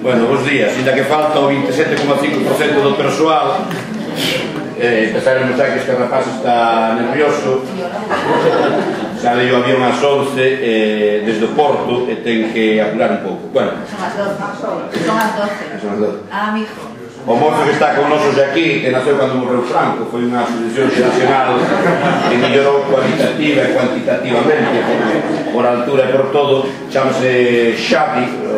Bueno, bons días. Ainda que falta o 27,5% do persoal, empezaron a que este rapaz está nervioso. Sale o avión ás 11 desde o Porto e ten que apurar un pouco. Bueno, son as 12. Ah, amigo. O mozo que está con nosos aquí, que naceu cando morreu Franco, foi unha asociación xeracional que mellorou cualitativa e cuantitativamente, por altura e por todo, chamase Xavi.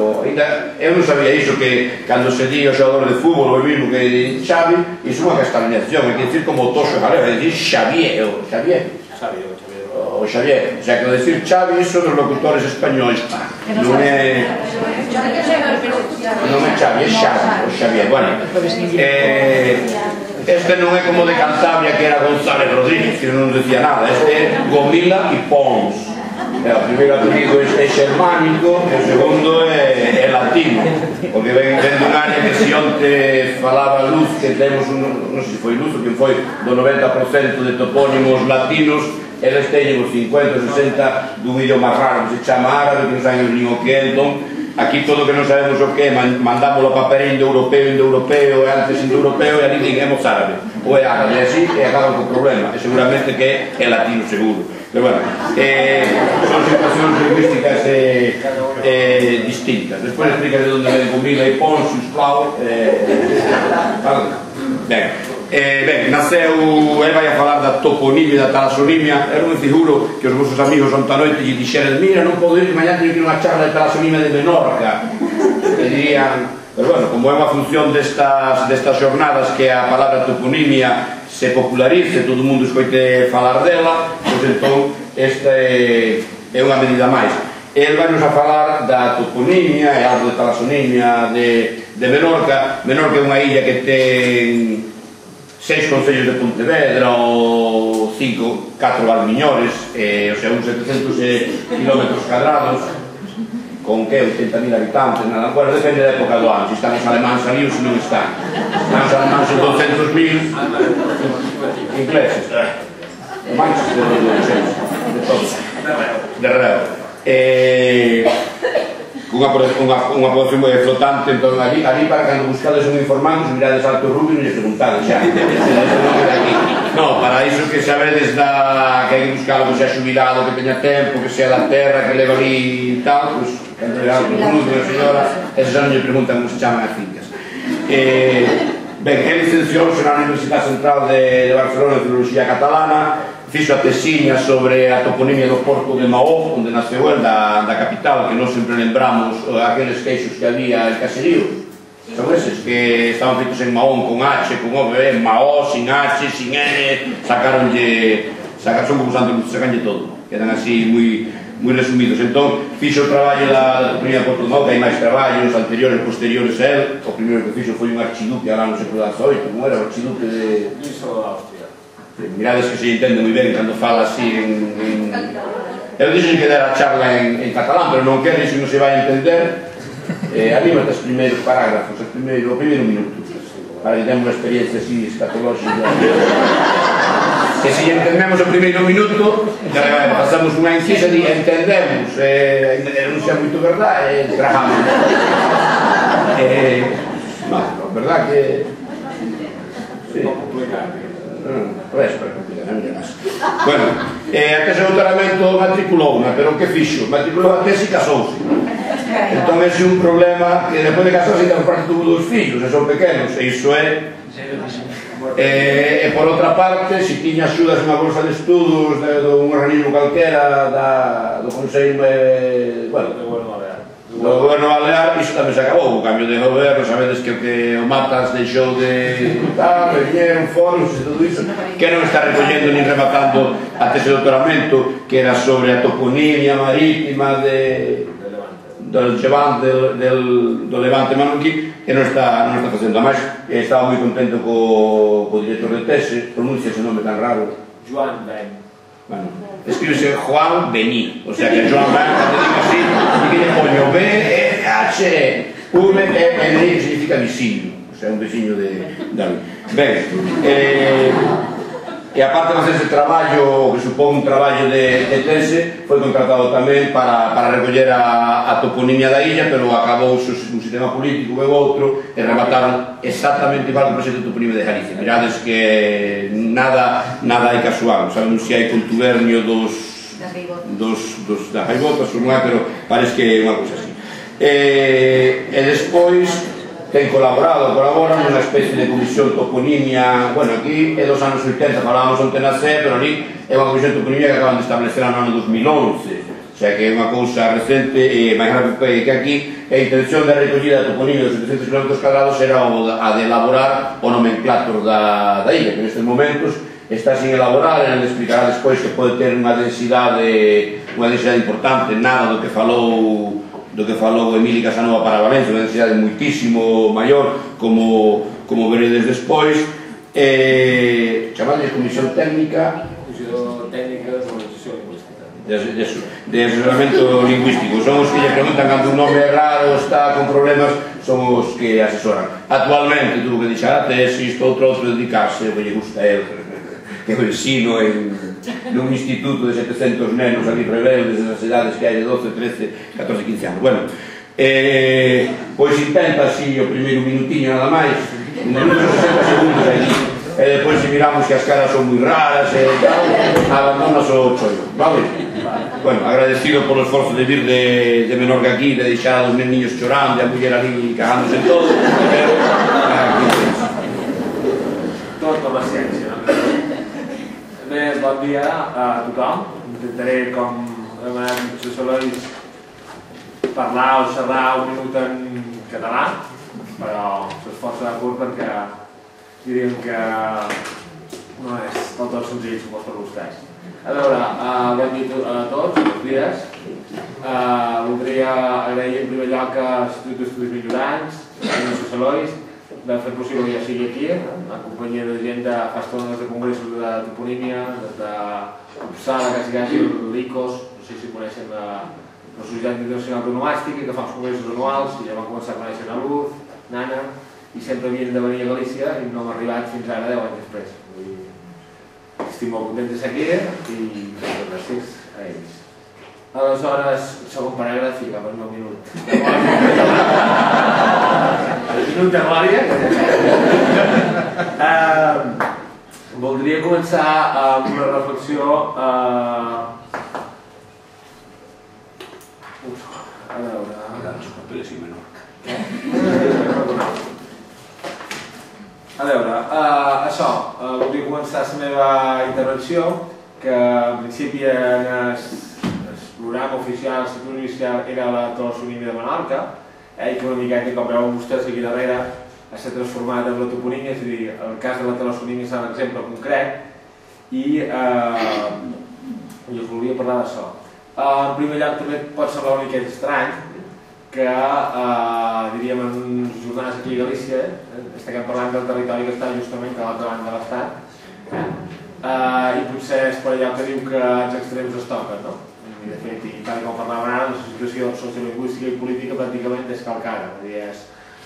Eu non sabía iso, que cando se di o xogador de fútbol, o mismo que Xavi, iso é unha castañación, é que dicir como toxo galego, é dicir Xavier, o Xavier. O Xavier, o sea, que decir Xavi, iso dos locutores españois, non é Xavi, é Xavi, o Xavier. Bueno, este non é como de Cantabria, que era González Rodríguez, que non decía nada, este é Gomila e Pons. O primeiro apelido é xermánico, e o segundo é latino, porque ven dun área que si onte falaba Luz, que temos, non sei se foi Luz ou quen foi, do 90% de topónimos latinos, eles teñen os 50 ou 60 dun idioma raro que se chama árabe, que non sabemos nin o que é. Entón, aquí todo que non sabemos o que é, mandámoslo a papel indoeuropeo, e antes indoeuropeo, e ali digamos árabe, ou é árabe, e así, e acaban co problema, e seguramente que é latino seguro. Pero bueno, son situacións lingüísticas distintas. Despois explica de onde ven Gomila e Pons, Xusclau. Ben, naceu, ele vai a falar da toponimia e da talasonimia. Eu non me figuro que os vosos amigos onta noite lle dixeran: mira, non podo ir, que mañá teño que ir a unha charla de talasonimia de Menorca. E dirían, pero bueno, como é unha función destas xornadas que a palabra toponimia se popularice, todo o mundo escoite falar dela, pois entón esta é unha medida máis. El vai nos a falar da toponimia e algo de talasonimia de Menorca. Menorca é unha illa que ten 6 concellos de Pontevedra ou 4 valmiñores, o sea, uns 700 kilómetros cadrados, con que 80.000 habitantes, nada, bueno, depende da época do ano, se están os alemáns ali ou se non están. Están os alemáns en 200.000 ingleses, manches de todos, de reo. Unha población moi flotante, entón ali para cando buscades un informante, se mirades Alto Rubio e lle preguntades xa, non, para iso que sabedes que hai que buscar algo que sea xubilado, que teña tempo, que sea da terra, que leva ali e tal, pois, cando era Alto Rubio, a señora, esas non lle preguntan como se chaman as fincas. Ben, é licenciouse na Universidade Central de Barcelona en Filoloxía Catalana, fixo a tesiña sobre a toponimia do Porto de Maó, onde naceu el, da capital, que non sempre lembramos aqueles queixos que había en caserío. Son eses que estaban feitos en Mahón, con H, con O, Maó, sin H, sin N, son como Santo Luz, sacanlle todo. Quedan así moi resumidos. Entón, fixo o traballo da toponimia do Porto de Maó, que hai máis traballos anteriores, posteriores a él. O primeiro que fixo foi un archiduque alá no século XVIII, como era o archiduque de Austria. Mirades que se entende moi ben cando fala así en... Eu dixen que dera a charla en catalán, pero non quero, iso non se vai a entender. Anímate os primeiros parágrafos, o primeiro minuto, para que temos unha experiencia así escatolóxica. E se entendemos o primeiro minuto, pasamos unha incisa e entendemos, non sea moito verdad, trajamos. Non, verdad que... Sí. Bueno, a tese de doutoramento matriculouna, pero que fixo? Matriculou a tese e casouse. Entón é un problema que depois de casarse ten parte tuvo 2 fillos, e son pequenos, e iso é... E por outra parte, se tiña axudas unha bolsa de estudos dun organismo calquera do Consello do goberno balear, iso tamén se acabou. O cambio de goberno, sabedes que o Matas deixou de tal, viñeron foros e todo iso, que non está recollendo nin rematando a tese de doutoramento, que era sobre a toponimia marítima do Levante Manonquí, que non está facendo. Ademais, estaba moi contento co director de tese, pronuncia ese nome tan raro, Joan Ben. Bueno, escríbese Juan Bení, o sea que Joan Ben, cando digo así, que lle poño B-H-U-M-E-N-I, que significa visinho, o sea, un veciño de ali. Ben, E aparte de facer ese traballo, que supón un traballo de tese, foi contratado tamén para recoller a toponimia da illa, pero acabou un sistema político e outro, e remataron exactamente igual que o proxecto de toponimia de Galicia. Mirades que nada hai casual, saben se hai contubernio das gaivotas ou non é, pero parece que é unha cousa así. E despois colaboran nunha especie de comisión toponimia, bueno, aquí é dos anos 80, falábamos onte na CE, pero ali é unha comisión toponimia que acaban de establecer no ano 2011, o sea que é unha cousa recente e máis grave que aquí. A intención da recollida da toponimia dos 700 km cuadrados era a de elaborar o nomenclator da illa, que nestes momentos está sin elaborar, e nos explicará despois que pode ter unha densidade importante, nada do que falou Emili Casanova para Valencia, unha densidade muitísimo maior, como veredes despois. Chamadle Comisión Técnica de Normalización Lingüística, de asesoramento lingüístico. Son os que lle preguntan cando un nome é raro, está con problemas, son os que asesoran. Actualmente tuvo que deixar a tese, isto outro dedicarse, o que lle gusta a él, que o ensino nun instituto de 700 nenos ali rebeldes nas edades que hai de 12, 13, 14, 15 anos. Bueno, pois intenta así o primeiro minutiño nada máis, minutos 60 segundos aí, e depois se miramos que as caras son moi raras e tal, abandonas o chollo, vale? Bueno, agradecido polo esforzo de vir de Menorca aquí, de deixar a dos neniños chorando e a muller ali cagándose en todo, pero aquí tens. Tot com a ciència, no? Bé, bon dia a tothom. Intentaré, com he demanat a José Lois, parlar o xerrar un minut en català, però s'esforça de curt perquè diríem que no és del tot senzill, supos per vostès. A veure, bon dia a tots, bons dies. Voldria agrair en primer lloc a l'Institut d'Estudis Millorants, a José Lois, de fer possible que jo sigui aquí, en companyia de gent de fa estones de congressos de toponímia, des de Uppsala, quasi l'ICOS, no sé si coneixen la Societat Internacional d'Onomàstica, que fa uns congressos anuals, i ja vam començar a conèixer a Luz, Nana, i sempre havien de venir a Galícia i no hem arribat fins ara 10 anys després. Estic molt content de ser aquí i gràcies a ells. Aleshores, segon paràgraf i cap al meu minut. El minut de glòria. Voldria començar amb una reflexió. A veure... A veure, això, voldria començar la meva intervenció, que en principi en el programa oficial, el sector inicial, era la talassonímia de Menorca, i que una miqueta, com veuen vostès aquí darrere, s'ha transformat en la toponímia, és a dir, el cas de la talassonímia és un exemple concret, i us volia parlar d'això. En primer lloc, també pot semblar una miqueta estrany que, diríem, en unes jornades aquí a Galícia, estem parlant del territori que està justament a l'altra banda de l'Estat, i potser és per allò que diu que els extrems es toquen, no? I de fet, i tal com parlàvem ara, la situació sociolingüística i política pràcticament és calcada. És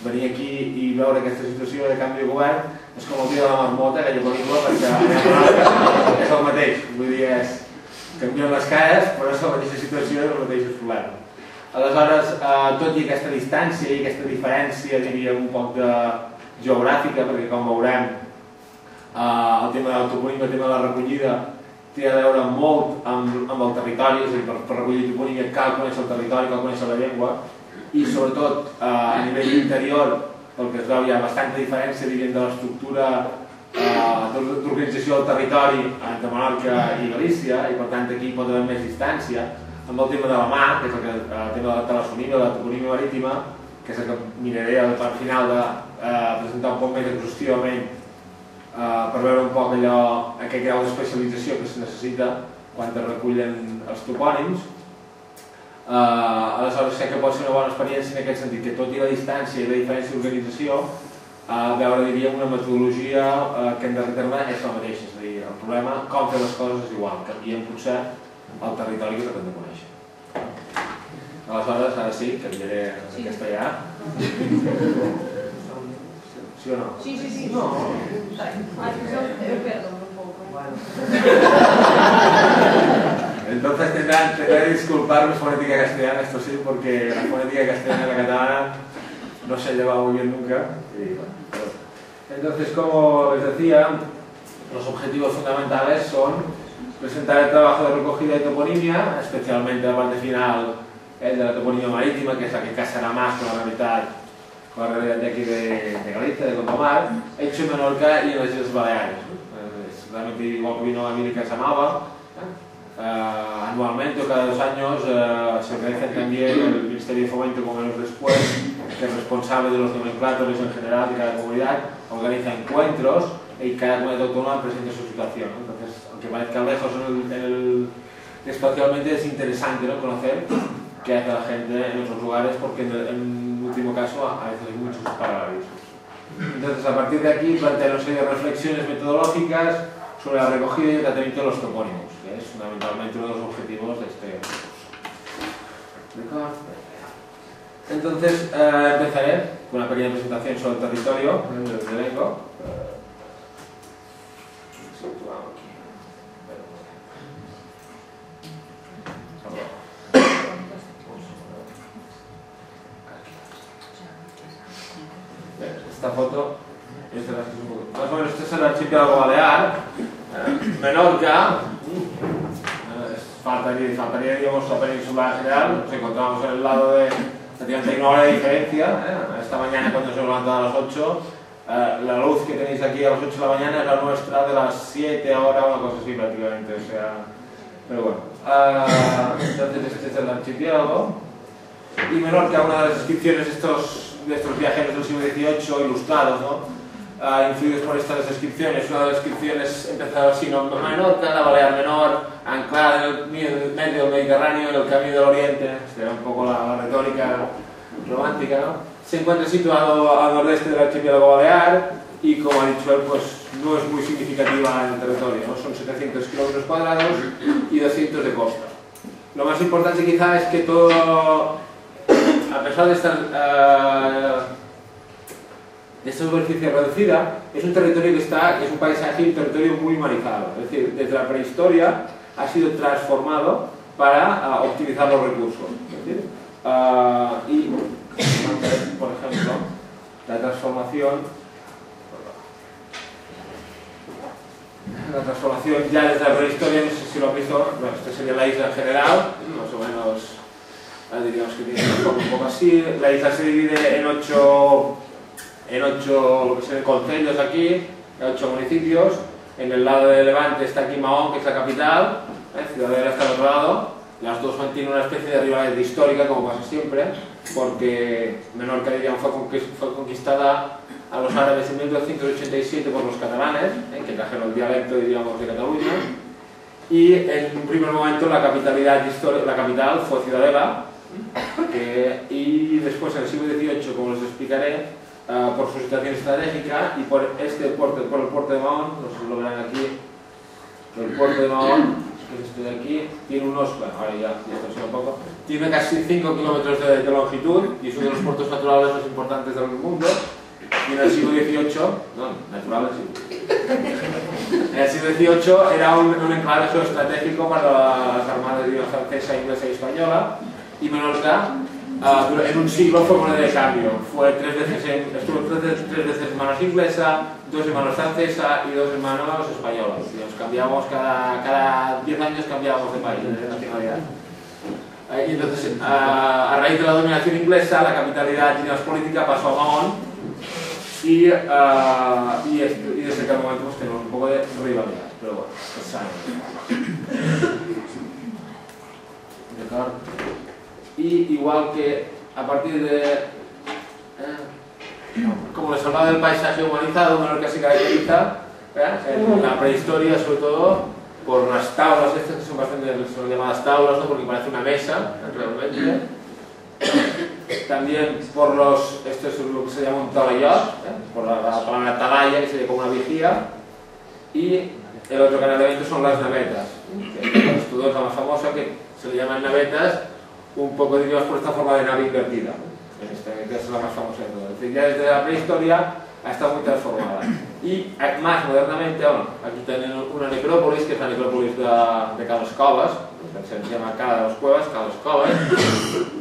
venir aquí i veure aquesta situació de canvi de govern és com el dia de la marmota, aquella pel·lícula, perquè és el mateix. Vull dir, canvien les cares, però és la mateixa situació i els mateixos problemes. Aleshores, tot i aquesta distància i aquesta diferència, diríem, un poc geogràfica, perquè com veurem, el tema de l'autoponímia, el tema de la recollida, té a veure molt amb el territori, és a dir, per recollir toponímia cal conèixer el territori, cal conèixer la llengua, i sobretot a nivell interior, pel que es veu hi ha bastanta diferència, diríem, de l'estructura d'organització del territori entre Menorca i Galícia, i per tant aquí pot haver més distància, amb el tema de la mà, que és el tema de la talassonímia, de la toponímia marítima, que és el que miraré al final de presentar un poc més exhaustivament per veure un poc allò, aquest grau d'especialització que es necessita quan es recullen els topònims. Aleshores crec que pot ser una bona experiència en aquest sentit, que tot i la distància i la diferència d'organització, veure, diríem, una metodologia que en darrer terme és la mateixa, és a dir, el problema, com fer les coses és igual, canviem potser el territori que hem de conèixer. Aleshores, ara sí, canviaré en castellà. ¿Sí o no? Sí. No. Ay, perdón un poco. Entonces tendrán que disculparme fonética castellana, esto sí, porque la fonética castellana y la catalana no se ha llevado muy bien nunca. Entonces, como les decía, los objetivos fundamentales son presentar el trabajo de recogida y toponimia, especialmente la parte final, el de la toponimia marítima, que es la que casará más con la realidad de aquí de Galicia, de Gondomar, hecho en Menorca y en las Islas Baleares. Es realmente igual que vino a América se llamaba. Anualmente o cada 2 años se organiza también el Ministerio de Fomento, como menos después, que es responsable de los nomenclatores en general de cada comunidad, organiza encuentros y cada comunidad autónoma presenta su situación. Entonces, aunque parezca lejos espacialmente, es interesante, ¿no?, conocer qué hace la gente en otros lugares, porque en último caso a veces hay muchos paralelismos. Entonces, a partir de aquí plantea una serie de reflexiones metodológicas sobre la recogida y el tratamiento de los topónimos, que es fundamentalmente uno de los objetivos de este curso. Entonces, empezaré con una pequeña presentación sobre el territorio del que vengo. Esta foto es más o menos, este es el archipiélago balear, Menorca. Faltaría, digamos, la península en general. Nos encontramos en el lado de prácticamente una hora de diferencia. Esta mañana, cuando se levantado a las 8, la luz que tenéis aquí a las 8 de la mañana es la nuestra de las 7 ahora, una cosa así prácticamente. O sea, pero bueno, entonces este es el archipiélago. Y Menorca, una de las descripciones de estos viajeros del siglo XVIII ilustrados, ¿no?, influidos por estas descripciones. Una de las descripciones empezaba así, ¿no? Menorca, la Balear Menor, anclada en el medio del Mediterráneo, en el Camino del Oriente. Esta era un poco la retórica romántica, ¿no? Se encuentra situado al nordeste del archipiélago balear y, como ha dicho él, pues no es muy significativa en el territorio, ¿no? Son 700 kilómetros cuadrados y 200 de costa. Lo más importante quizá es que todo, a pesar de esta superficie reducida, es un territorio que es un paisaje y un territorio muy humanizado. Es decir, desde la prehistoria ha sido transformado para optimizar los recursos. Es decir, y, por ejemplo, la transformación ya desde la prehistoria, no sé si lo han visto, bueno, esta sería la isla en general, más o menos, diríamos que tiene un poco así. La isla se divide en 8 lo que se ven concellos aquí, 8 municipios. En el lado de Levante está aquí Mahón, que es la capital, Ciudadela está al otro lado. Las dos mantienen una especie de rivalidad histórica, como pasa siempre, porque Menorca, diríamos, fue conquistada a los árabes en 1287 por los catalanes, que trajeron el dialecto, diríamos, de Cataluña, y en un primer momento la capital fue Ciudadela, y después en el siglo XVIII, como les explicaré, por su situación estratégica y por el puerto de Mahón, no sé si lo verán aquí, el puerto de Mahón, que es este de aquí, tiene unos, bueno, ahora ya esto un poco, tiene casi 5 kilómetros de longitud y es uno de los puertos naturales más importantes del mundo. Y en el siglo XVIII, no, naturales sí. En el siglo XVIII era un enclave geoestratégico para las armadas francesa, inglesa y española, y Menorca en un siglo fue moneda de cambio. Fue estuvo tres veces en manos inglesa, 2 en manos francesa y 2 en manos españolas. Nos cambiamos cada 10 años cambiábamos de país, de nacionalidad. Y entonces, a raíz de la dominación inglesa, la capitalidad política pasó a Mahón y desde aquel momento pues, tenemos un poco de rivalidad, pero bueno, es sano. Y igual que a partir de, como les hablaba del paisaje humanizado, Menorca se caracteriza en la prehistoria sobre todo por las tablas estas que son bastante, son llamadas tablas, ¿no? Porque parece una mesa realmente. También por esto es lo que se llama un talayot, por la palabra atalaya, que sería como una vigía. Y el otro canal de eventos son las navetas, que es la más famosa, que se le llaman navetas, un poco diríamos por esta forma de nave invertida, que es la más famosa de todas. Es decir, ya desde la prehistoria ha estado muy transformada. Y más modernamente, bueno, aquí tienen una necrópolis, que es la necrópolis de Cales Coves, se llama Cala de las Cuevas, Cales Coves,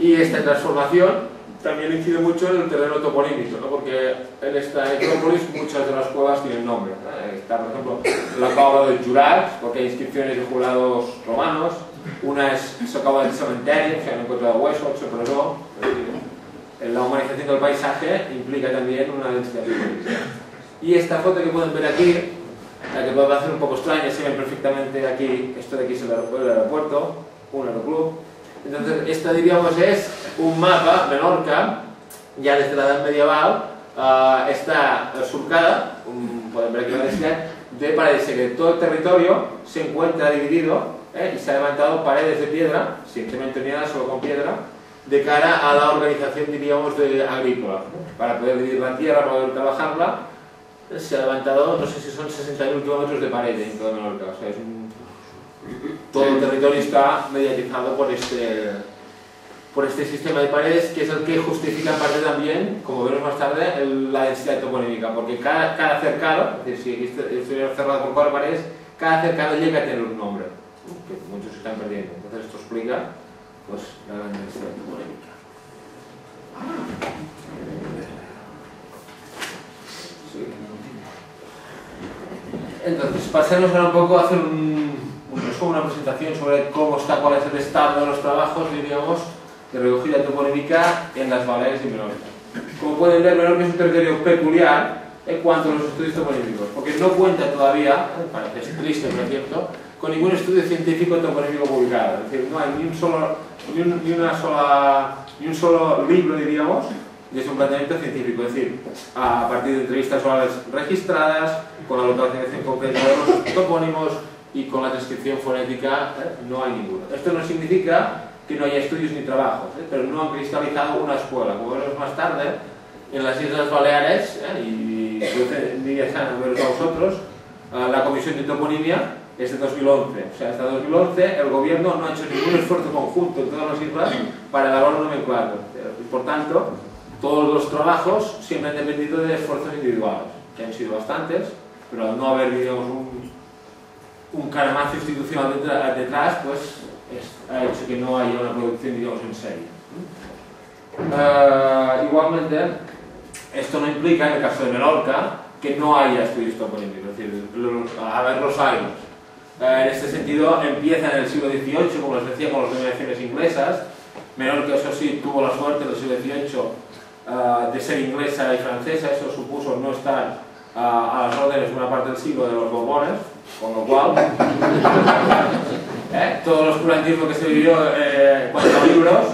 y esta transformación también incide mucho en el terreno toponímico, ¿no? Porque en esta necrópolis muchas de las cuevas tienen nombre. Está, por ejemplo, la cova de Jurats, porque hay inscripciones de jurados romanos, una es la cova del cementerio, que han encontrado huesos, se presó. La humanización del paisaje implica también una densidad toponímica. Y esta foto que pueden ver aquí, la que puede parecer un poco extraña, se ve perfectamente aquí, esto de aquí es el aeropuerto, un aeroclub. Entonces, esta, diríamos, es un mapa, Menorca, ya desde la edad medieval, está surcada, pueden ver aquí la densidad, de paredes que todo el territorio se encuentra dividido y se han levantado paredes de piedra, sin cemento ni nada, solo con piedra, de cara a la organización, diríamos, agrícola. Para poder dividir la tierra, para poder trabajarla, se ha levantado, no sé si son 60.000 kilómetros de pared en toda Menorca. O sea, todo el territorio está mediatizado por este sistema de paredes, que es el que justifica en parte también, como veremos más tarde, la densidad toponímica, porque cada cercado, es decir, si aquí estuviera cerrado por 4 paredes, cada cercado llega a tener un nombre, que muchos se están perdiendo. Entonces esto explica pues, la gran densidad toponímica. Sí. Entonces, pasemos ahora un poco a hacer una presentación sobre cómo está, cuál es el estado de los trabajos, diríamos, de recogida toponímica en las Baleares y Menorca. Como pueden ver, Menorca es un territorio peculiar en cuanto a los estudios toponímicos, porque no cuenta todavía, parece triste, pero es cierto, con ningún estudio científico toponímico publicado. Es decir, no hay ni un solo libro, diríamos, de un planteamiento científico, es decir, a partir de entrevistas orales registradas, con la localización concreta de los topónimos y con la transcripción fonética, no hay ninguno. Esto no significa que no haya estudios ni trabajos, pero no han cristalizado una escuela. Como veremos más tarde, en las Islas Baleares, y diría Sana, veros a vosotros, la Comisión de Toponimia es de 2011. O sea, hasta 2011 el gobierno no ha hecho ningún esfuerzo conjunto en todas las islas para elaborar un nomenclátor. Por tanto, todos los trabajos siempre han dependido de esfuerzos individuales, que han sido bastantes, pero al no haber, digamos, un caramazo institucional detrás, pues ha hecho que no haya una producción, digamos, en serie. Igualmente, esto no implica, en el caso de Menorca, que no haya estudios toponímicos, es decir, haberlos hay. En este sentido, empieza en el siglo XVIII, como les decía, con las dominaciones inglesas. Menorca, eso sí, tuvo la suerte en el siglo XVIII de ser inglesa y francesa, eso supuso no estar a las órdenes de una parte del siglo de los Borbones, con lo cual todo el oscurantismo que se vivió en cuanto a libros,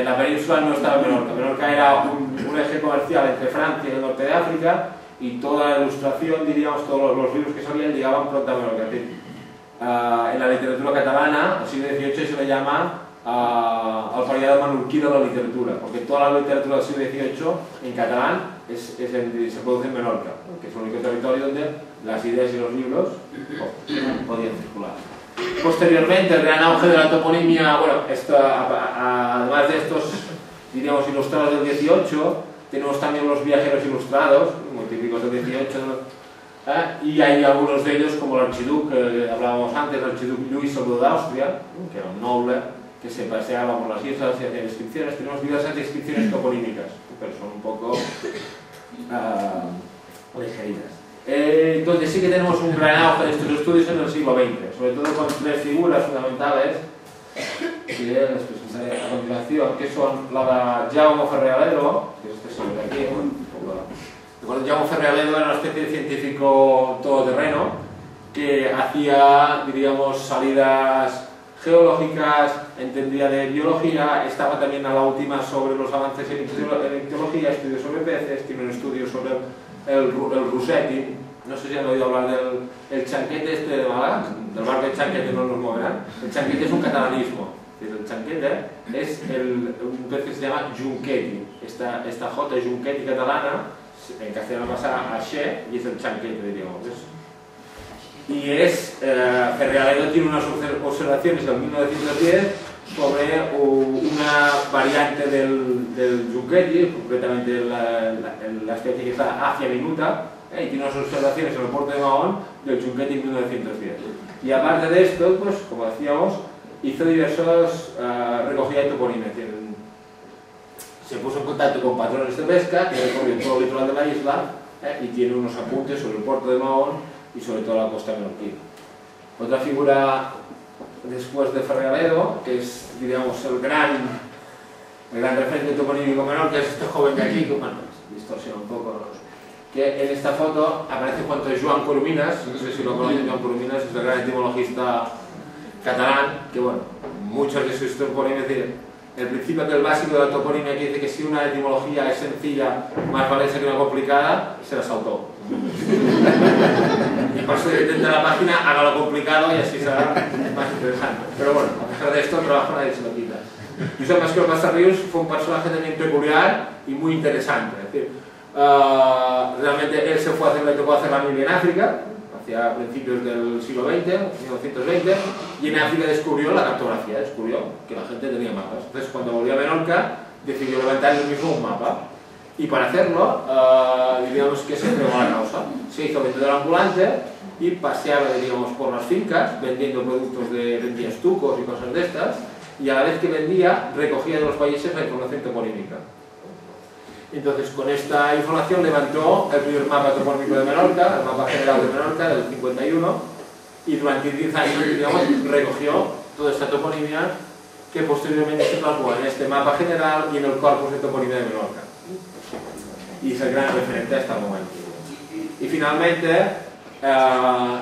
la península no estaba en Menorca. Menorca era un eje comercial entre Francia y el norte de África, y toda la ilustración, diríamos, todos los libros que salían llegaban pronto a Menorca. En la literatura catalana, al siglo XVIII se le llama al període menorquí de la literatura, porque toda la literatura del siglo XVIII en catalán se produce en Menorca, que es el único territorio donde las ideas y los libros podían circular. Posteriormente, el gran auge de la toponimia, bueno, además de estos, diríamos, ilustrados del XVIII, tenemos también los viajeros ilustrados, muy típicos del XVIII, y hay algunos de ellos, como el archiduque, que hablábamos antes, el archiduque Luis II de Austria, que era un noble que se paseaba por las islas y hacía descripciones. Tenemos diversas descripciones toponímicas, pero son un poco ligeritas. Entonces sí que tenemos un gran auge de estos estudios en el siglo XX, sobre todo con 3 figuras fundamentales que les presentaré a continuación, que son la de Jaume Ferrer-Aledo, que es este sobre de aquí, Jaume Ferrer-Aledo era una especie de científico todoterreno que hacía, diríamos, salidas geológicas, entendía de biología, estaba también a la última sobre los avances en ictiología, estudios sobre peces, tiene un estudio sobre el Rossetti. No sé si han oído hablar del chanquete este de Málaga, del barco de Chanquete no nos moverán. El chanquete es un catalanismo. El chanquete es un pez que se llama junqueti. Esta J junqueti catalana, en castellano pasa a xe, y es el chanquete, diríamos. Y Ferrer-Aledo tiene unas observaciones del 1910 sobre una variante del junqueti, concretamente la especie que está Acia minuta, y tiene unas observaciones en el puerto de Mahón del Chunquete en 1910. Y aparte de esto, pues, como decíamos, hizo diversos recogidas de toponimia. Se puso en contacto con patrones de pesca, que recorrió todo el litoral de la isla, y tiene unos apuntes sobre el puerto de Mahón y sobre toda la costa menorquina. Otra figura después de Ferregaredo, que es, digamos, el gran referente toponímico menor, que es este joven de aquí, que, bueno, distorsiona un poco, que en esta foto aparece junto a Joan Corominas. No sé si lo conocen. Joan Corominas es el gran etimologista catalán, que, bueno, muchos de sus toponímicos dicen el principio del básico de la toponimia, que dice que si una etimología es sencilla, más vale ser que una complicada, se la saltó. Y por eso dentro de la página hágalo complicado y así será más interesante. Pero bueno, a pesar de esto, el trabajo nadie se lo quita. Josep Mascor Mastarrius fue un personaje también peculiar y muy interesante. Es decir, realmente él se fue a hacer, le tocó hacer la mili en África, hacia principios del siglo XX, 1920, y en África descubrió la cartografía, descubrió que la gente tenía mapas. Entonces, cuando volvió a Menorca, decidió levantar él mismo un mapa. Y para hacerlo, digamos que se entregó a la causa. Se hizo vendedor ambulante y paseaba, digamos, por las fincas, vendiendo productos vendía estucos y cosas de estas, y a la vez que vendía, recogía de los países la información toponímica. Entonces, con esta información levantó el primer mapa toponímico de Menorca, el mapa general de Menorca del 51, y durante 10 años, digamos, recogió toda esta toponimia que posteriormente se plasmó en este mapa general y en el corpus de toponimia de Menorca. Y es el gran referente hasta el momento. Y finalmente,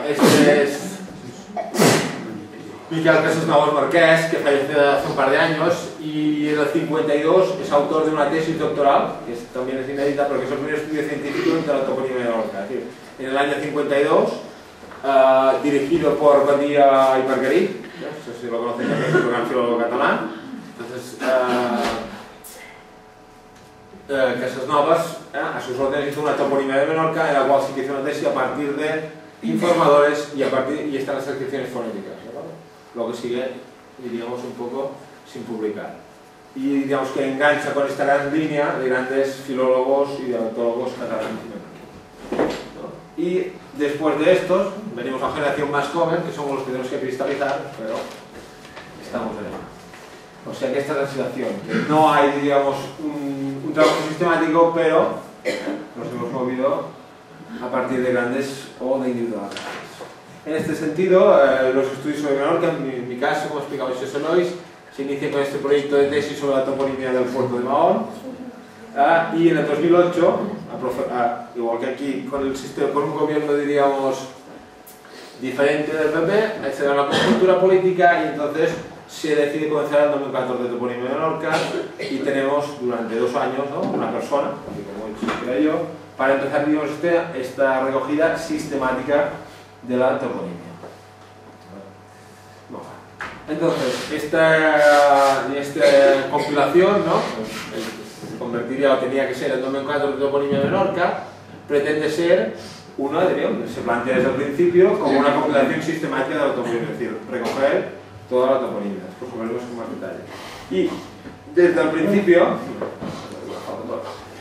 este es Miquel Casasnovas Marquès, que falleció hace un par de años, y en el 52 es autor de una tesis doctoral, que también es inédita, porque es el primer estudio científico de la toponimia de Menorca. Es decir, en el año 52, dirigido por Badia y Margarit, no sé si lo conocen también, es un gran filólogo catalán. Entonces, Casasnovas, a sus órdenes, hizo una toponimia de Menorca, en la cual sí que hizo una tesis a partir de informadores y están las descripciones fonéticas. Lo que sigue, diríamos, un poco sin publicar. Y digamos que engancha con esta gran línea de grandes filólogos y dialectólogos catalanes. Y después de estos, venimos a la generación más joven, que somos los que tenemos que cristalizar, pero estamos en ello. O sea que esta es la situación, que no hay, digamos, un trabajo sistemático, pero nos hemos movido a partir de grandes o de individuales. En este sentido, los estudios sobre Menorca, en mi caso, como explicaba José Lois, se inicia con este proyecto de tesis sobre la toponimia del puerto de Mahón, y en el 2008, igual que aquí, con un gobierno, diríamos, diferente del PP, se da una conjuntura política y entonces se decide comenzar el nomenclátor de toponimia de Menorca y tenemos durante 2 años, ¿no?, una persona, que como he dicho era yo, para empezar, digamos, esta recogida sistemática de la toponimia. Entonces, esta compilación, ¿no?, se convertiría o tenía que ser el nomenclátor de toponimia de Menorca, pretende ser una, se plantea desde el principio como una compilación sistemática de la toponimia, es decir, recoger toda la toponimia. Después veremos con más detalle. Y desde el principio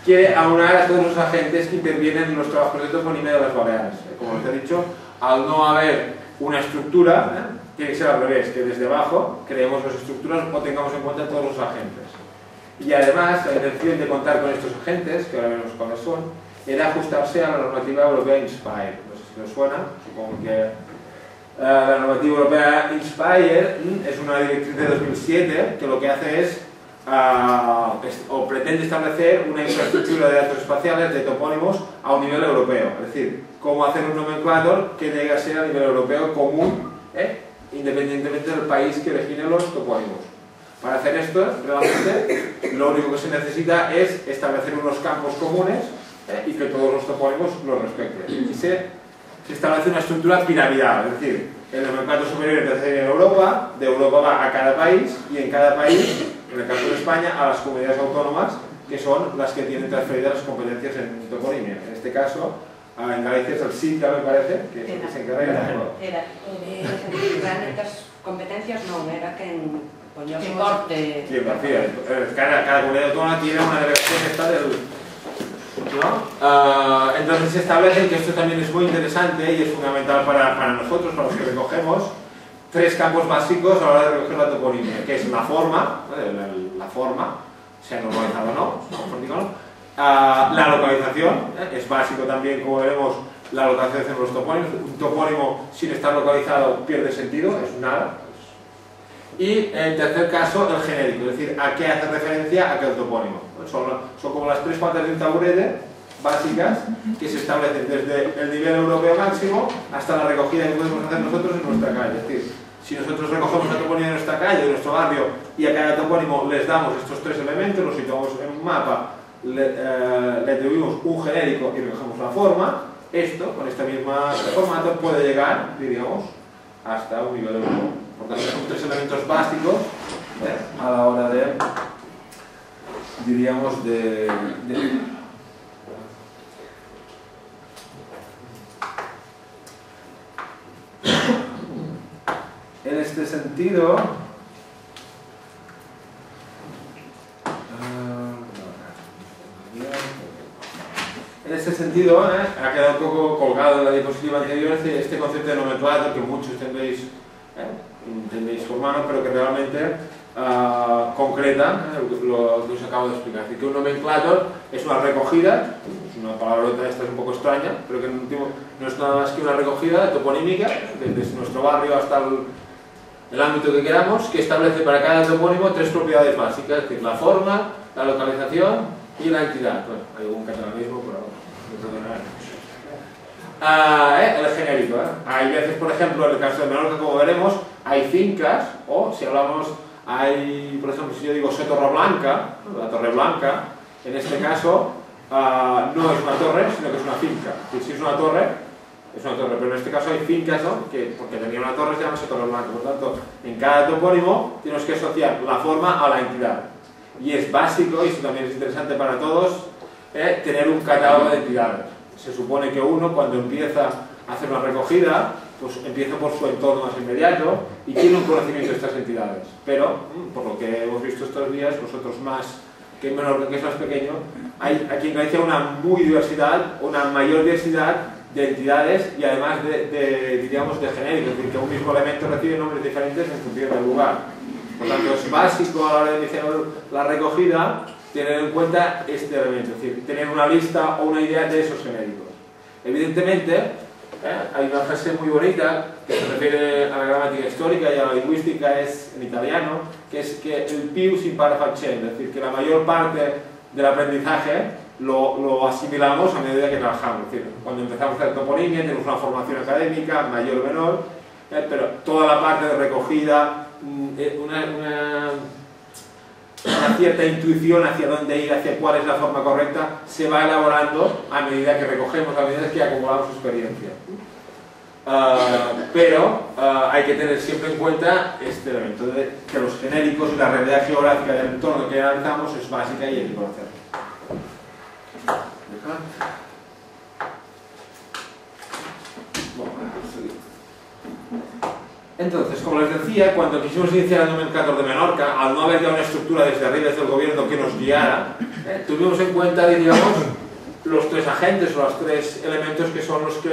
quiere aunar a todos los agentes que intervienen en los trabajos de toponimia de las Baleares. Como les he dicho, al no haber una estructura, tiene que ser al revés, que desde abajo creemos las estructuras o tengamos en cuenta todos los agentes. Y además, la intención de contar con estos agentes, que ahora veremos cuáles son, era ajustarse a la normativa europea INSPIRE. No sé si os suena, supongo que la normativa europea INSPIRE es una directriz de 2007 que lo que hace es, o pretende establecer una infraestructura de datos espaciales de topónimos a un nivel europeo. Es decir, cómo hacer un nomenclátor que llegue a ser a nivel europeo común, independientemente del país que origine los topónimos. Para hacer esto, realmente, lo único que se necesita es establecer unos campos comunes y que todos los topónimos los respeten. Y se establece una estructura piramidal, es decir, el nomenclátor superior empieza en Europa, de Europa va a cada país y en cada país, en el caso de España, a las comunidades autónomas, que son las que tienen transferidas las competencias en toponimia. En este caso, en Galicia es el SINCA, me parece, que es el que se encarga de todo. Realmente las competencias no, era que en corte. Sí, cada comunidad autónoma tiene una delegación esta del ¿no? Entonces se establece que esto también es muy interesante y es fundamental para nosotros, para los que recogemos, tres campos básicos a la hora de recoger la toponimia, que es la forma, la forma, sea normalizado o no, la localización, es básico también, como veremos, la localización de los topónimos. Un topónimo sin estar localizado pierde sentido, es nada. Y en tercer caso, el genérico, es decir, a qué hace referencia aquel topónimo. Son como las tres patas de un taburete básicas que se establecen desde el nivel europeo máximo hasta la recogida que podemos hacer nosotros en nuestra calle. Es decir, si nosotros recogemos la toponimia de nuestra calle, de nuestro barrio, y a cada topónimo les damos estos tres elementos, los situamos en un mapa, le atribuimos un genérico y recogemos la forma, esto, con este mismo formato, puede llegar, diríamos, hasta un nivel europeo. Por tanto, son tres elementos básicos a la hora de, diríamos, de en este sentido, ha quedado un poco colgado en la diapositiva anterior este concepto de nomenclator que muchos tendréis formado, pero que realmente concreta lo que os acabo de explicar. Es decir, que un nomenclator es una recogida, es una palabrota esta es un poco extraña, pero que en último no es nada más que una recogida toponímica, desde nuestro barrio hasta el ámbito que queramos, que establece para cada topónimo tres propiedades básicas, es decir, la forma, la localización y la entidad. Bueno, hay algún catalanismo, pero el genérico. Hay veces, por ejemplo, en el caso de Menorca, como veremos, hay fincas, o si hablamos, hay, por ejemplo, si yo digo Torreblanca, la Torre Blanca, en este caso no es una torre, sino que es una finca. Si es una torre, pero en este caso hay fincas, ¿no? Que porque tenía una torre se llama Torre Blanca. Por tanto, en cada topónimo tenemos que asociar la forma a la entidad. Y es básico, y esto también es interesante para todos, tener un catálogo de entidades. Se supone que uno, cuando empieza a hacer una recogida, pues empieza por su entorno más inmediato y tiene un conocimiento de estas entidades. Pero, por lo que hemos visto estos días, nosotros más que en Menorca, que es más pequeño, hay aquí en Galicia una mayor diversidad de entidades y además diríamos, de genéricos, es decir, que un mismo elemento recibe nombres diferentes en función del lugar. Por tanto, es básico a la hora de iniciar la recogida tener en cuenta este elemento, es decir, tener una lista o una idea de esos genéricos. Evidentemente, hay una frase muy bonita que se refiere a la gramática histórica y a la lingüística, es en italiano, que es que el più si impara facendo, es decir, que la mayor parte del aprendizaje lo asimilamos a medida que trabajamos. Es decir, cuando empezamos a hacer toponimia tenemos una formación académica, mayor o menor, pero toda la parte de recogida, una cierta intuición hacia dónde ir, hacia cuál es la forma correcta, se va elaborando a medida que recogemos, a medida que acumulamos experiencia. Pero hay que tener siempre en cuenta este elemento de que los genéricos y la realidad geográfica del entorno que analizamos es básica y hay que conocerla. Entonces, como les decía, cuando quisimos iniciar el nomenclator de Menorca, al no haber ya una estructura desde arriba, desde el gobierno que nos guiara, tuvimos en cuenta, diríamos, los tres agentes o los tres elementos que son los que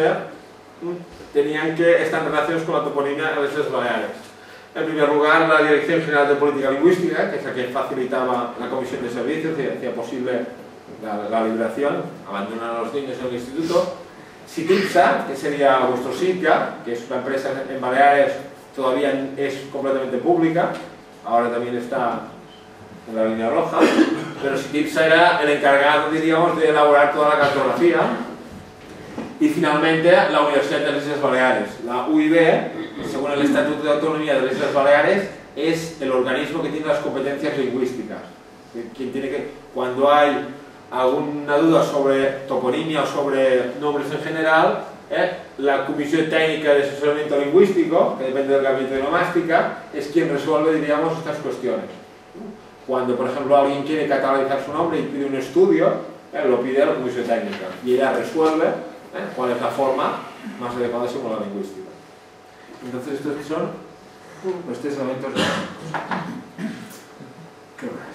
tenían que estar relacionados con la toponimia de las Islas Baleares. En primer lugar, la Dirección General de Política Lingüística, que es la que facilitaba la comisión de servicios y hacía posible la liberación, abandonar a los niños en el instituto. Sitipsa, que sería vuestro SITCA, que es una empresa en Baleares, todavía es completamente pública, ahora también está en la línea roja, pero Sitipsa era el encargado, diríamos, de elaborar toda la cartografía. Y finalmente la Universidad de las Islas Baleares, la UIB, según el Estatuto de Autonomía de las Islas Baleares, es el organismo que tiene las competencias lingüísticas. Quien tiene que, cuando hay alguna duda sobre toponimia o sobre nombres en general, la Comisión Técnica de Asesoramiento Lingüístico, que depende del Gabinete de Nomástica, es quien resuelve, diríamos, estas cuestiones. Cuando, por ejemplo, alguien quiere catalogizar su nombre y pide un estudio, lo pide a la Comisión Técnica y ella resuelve cuál es la forma más adecuada según la lingüística. Entonces, estos son los tres elementos básicos. ¿Qué más?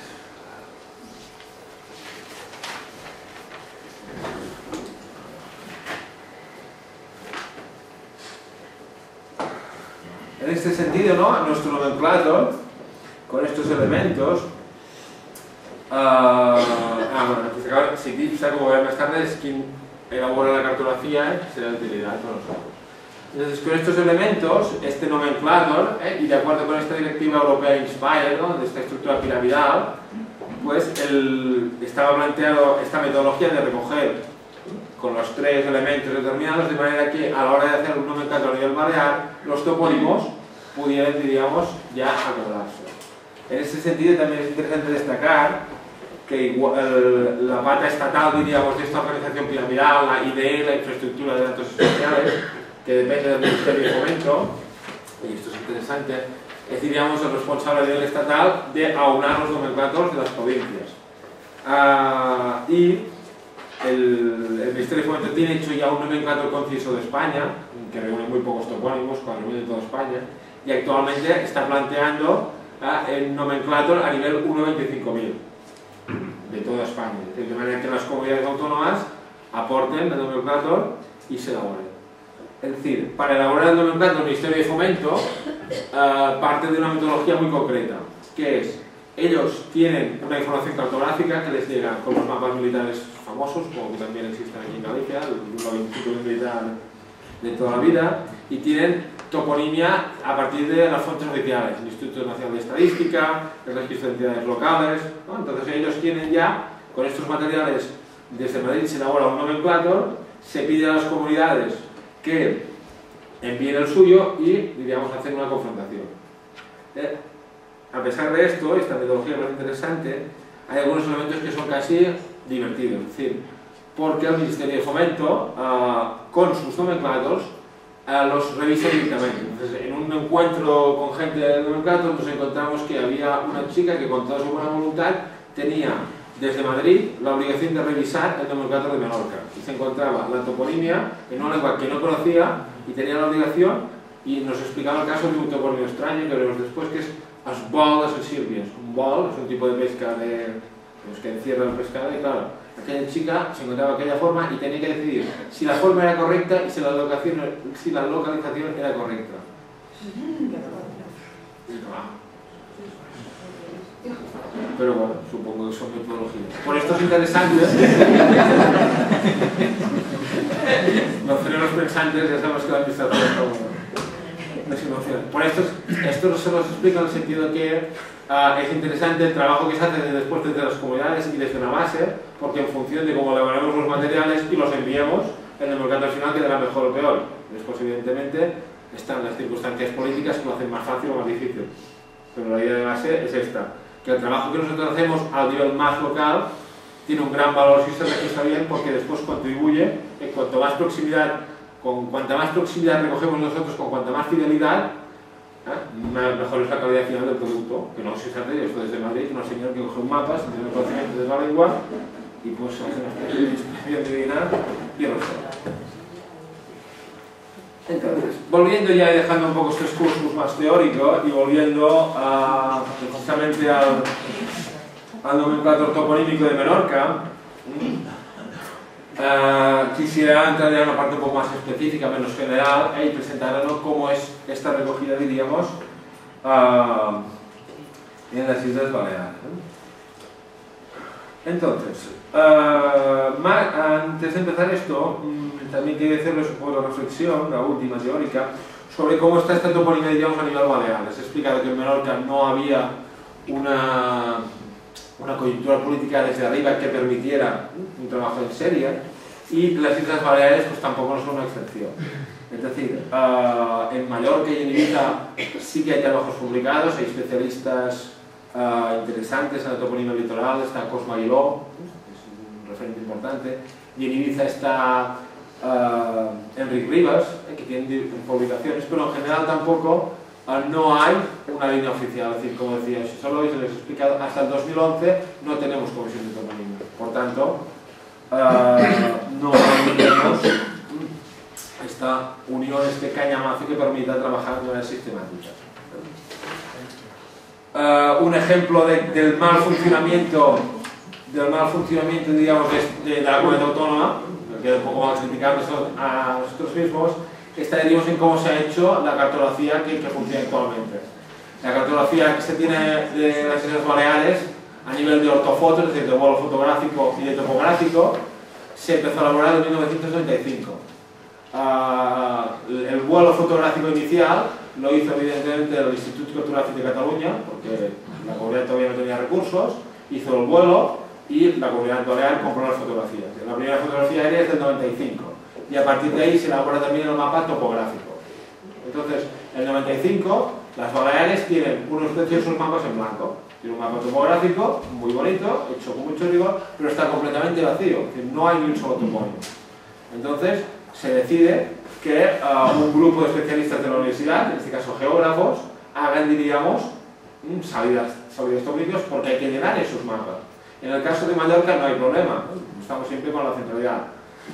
En este sentido, ¿no? Nuestro nomenclator, con estos elementos, bueno, si GIPSA, como verán más tarde, es quien elabora la cartografía, será de utilidad para nosotros. Entonces, con estos elementos, este nomenclator, y de acuerdo con esta directiva europea Inspire, ¿no? De esta estructura piramidal, pues estaba planteado esta metodología de recoger con los tres elementos determinados, de manera que a la hora de hacer un nomenclator a nivel balear, los topónimos pudieran, diríamos, ya acomodarse. En ese sentido también es interesante destacar que la pata estatal, diríamos, de esta organización piramidal, la IDE, la infraestructura de datos espaciales, que depende del Ministerio de Fomento, y esto es interesante, es, diríamos, el responsable a nivel estatal de aunar los nomenclatores de las provincias. Y el Ministerio de Fomento tiene hecho ya un nomenclator conciso de España, que reúne muy pocos topónimos, con reúne de toda España, y actualmente está planteando el nomenclator a nivel 1.25.000 de toda España, de manera que las comunidades autónomas aporten el nomenclator y se elaboren. Es decir, para elaborar el nomenclator, el Ministerio de Fomento parte de una metodología muy concreta, que es, ellos tienen una información cartográfica que les llega con los mapas militares famosos, como que también existen aquí en Galicia, el Instituto Militar de toda la vida, y tienen toponimia a partir de las fuentes oficiales, el Instituto Nacional de Estadística, el Registro de Entidades Locales, ¿no? Entonces ellos tienen ya, con estos materiales, desde Madrid se elabora un nomenclator, se pide a las comunidades que envíen el suyo y, diríamos, hacen una confrontación. A pesar de esto, esta metodología es interesante, hay algunos elementos que son casi divertidos, es decir, porque el Ministerio de Fomento, con sus nomenclators, los revisa directamente. Entonces, en un encuentro con gente del nomenclator nos encontramos que había una chica que con toda su buena voluntad tenía desde Madrid la obligación de revisar el nomenclator de Menorca y se encontraba la toponimia en una lengua que no conocía y tenía la obligación, y nos explicaba el caso de un toponimio extraño que veremos después, que es as bolas en Silvias. Un bol es un tipo de pesca que encierra el pescado, y claro, aquella chica se encontraba de aquella forma y tenía que decidir si la forma era correcta y si la localización era correcta. Pero bueno, supongo que son metodologías. Por esto es interesante. Los cerebros pensantes, ya sabemos que la administración está bueno. Por esto se los explica en el sentido de que es interesante el trabajo que se hace después desde las comunidades y desde la base, porque en función de cómo elaboramos los materiales y los enviamos, el nomenclator final quedará mejor o peor. Después, evidentemente, están las circunstancias políticas que lo hacen más fácil o más difícil. Pero la idea de base es esta, que el trabajo que nosotros hacemos al nivel más local tiene un gran valor si se registra bien, porque después contribuye en cuanto más proximidad, con cuanta más proximidad recogemos nosotros, con cuanta más fidelidad, mejor es la calidad final del producto. Que no se trata de esto desde Madrid, una señora que coge un mapa, sin tener conocimiento de la lengua, y pues hace una especie de expresión divina y resuelve. Entonces, volviendo ya y dejando un poco este excursus más teórico y volviendo precisamente al nomenclator toponímico de Menorca, quisiera entrar ya en una parte un poco más específica, menos general, y presentarnos cómo es esta recogida, diríamos, en las Islas Baleares. Entonces, antes de empezar esto, también quería hacerles un poco de reflexión, la última teórica, sobre cómo está esta toponimia, digamos, a nivel balear. Les he explicado que en Menorca no había una coyuntura política desde arriba que permitiera un trabajo en serie, y las Islas Baleares pues tampoco no son una excepción. Es decir, en Mallorca y en Ibiza sí que hay trabajos publicados, hay especialistas interesantes en la toponimia litoral, está Cosme Aguiló, es un referente importante, y en Ibiza está Enric Ribas, que tiene publicaciones, pero en general tampoco no hay una línea oficial. Es decir, como decía, solo hoy se les he explicado, hasta el 2011 no tenemos comisión de toponimia. Por tanto, no tenemos esta unión, este cañamazo que permita trabajar de manera sistemática. Un ejemplo del mal funcionamiento, digamos, de la comunidad autónoma, que un poco vamos a criticar a nosotros mismos, estaríamos en cómo se ha hecho la cartografía que funciona actualmente. La cartografía que se tiene de las Islas Baleares a nivel de ortofotos, es decir, de vuelo fotográfico y de topográfico, se empezó a elaborar en 1995. El vuelo fotográfico inicial lo hizo evidentemente el Institut Cartogràfic de Catalunya, porque la Comunidad todavía no tenía recursos, hizo el vuelo y la Comunidad Balear compró las fotografías. La primera fotografía aérea es del 95 y a partir de ahí se elabora también el mapa topográfico. Entonces, en el 95 las Baleares tienen unos preciosos mapas en blanco. Tiene un mapa topográfico muy bonito, hecho con mucho rigor, pero está completamente vacío, es decir, no hay ni un solo topónimo. Entonces, se decide que un grupo de especialistas de la universidad, en este caso geógrafos, hagan, diríamos, salidas técnicas porque hay que llenar esos mapas. En el caso de Mallorca no hay problema, estamos siempre con la centralidad,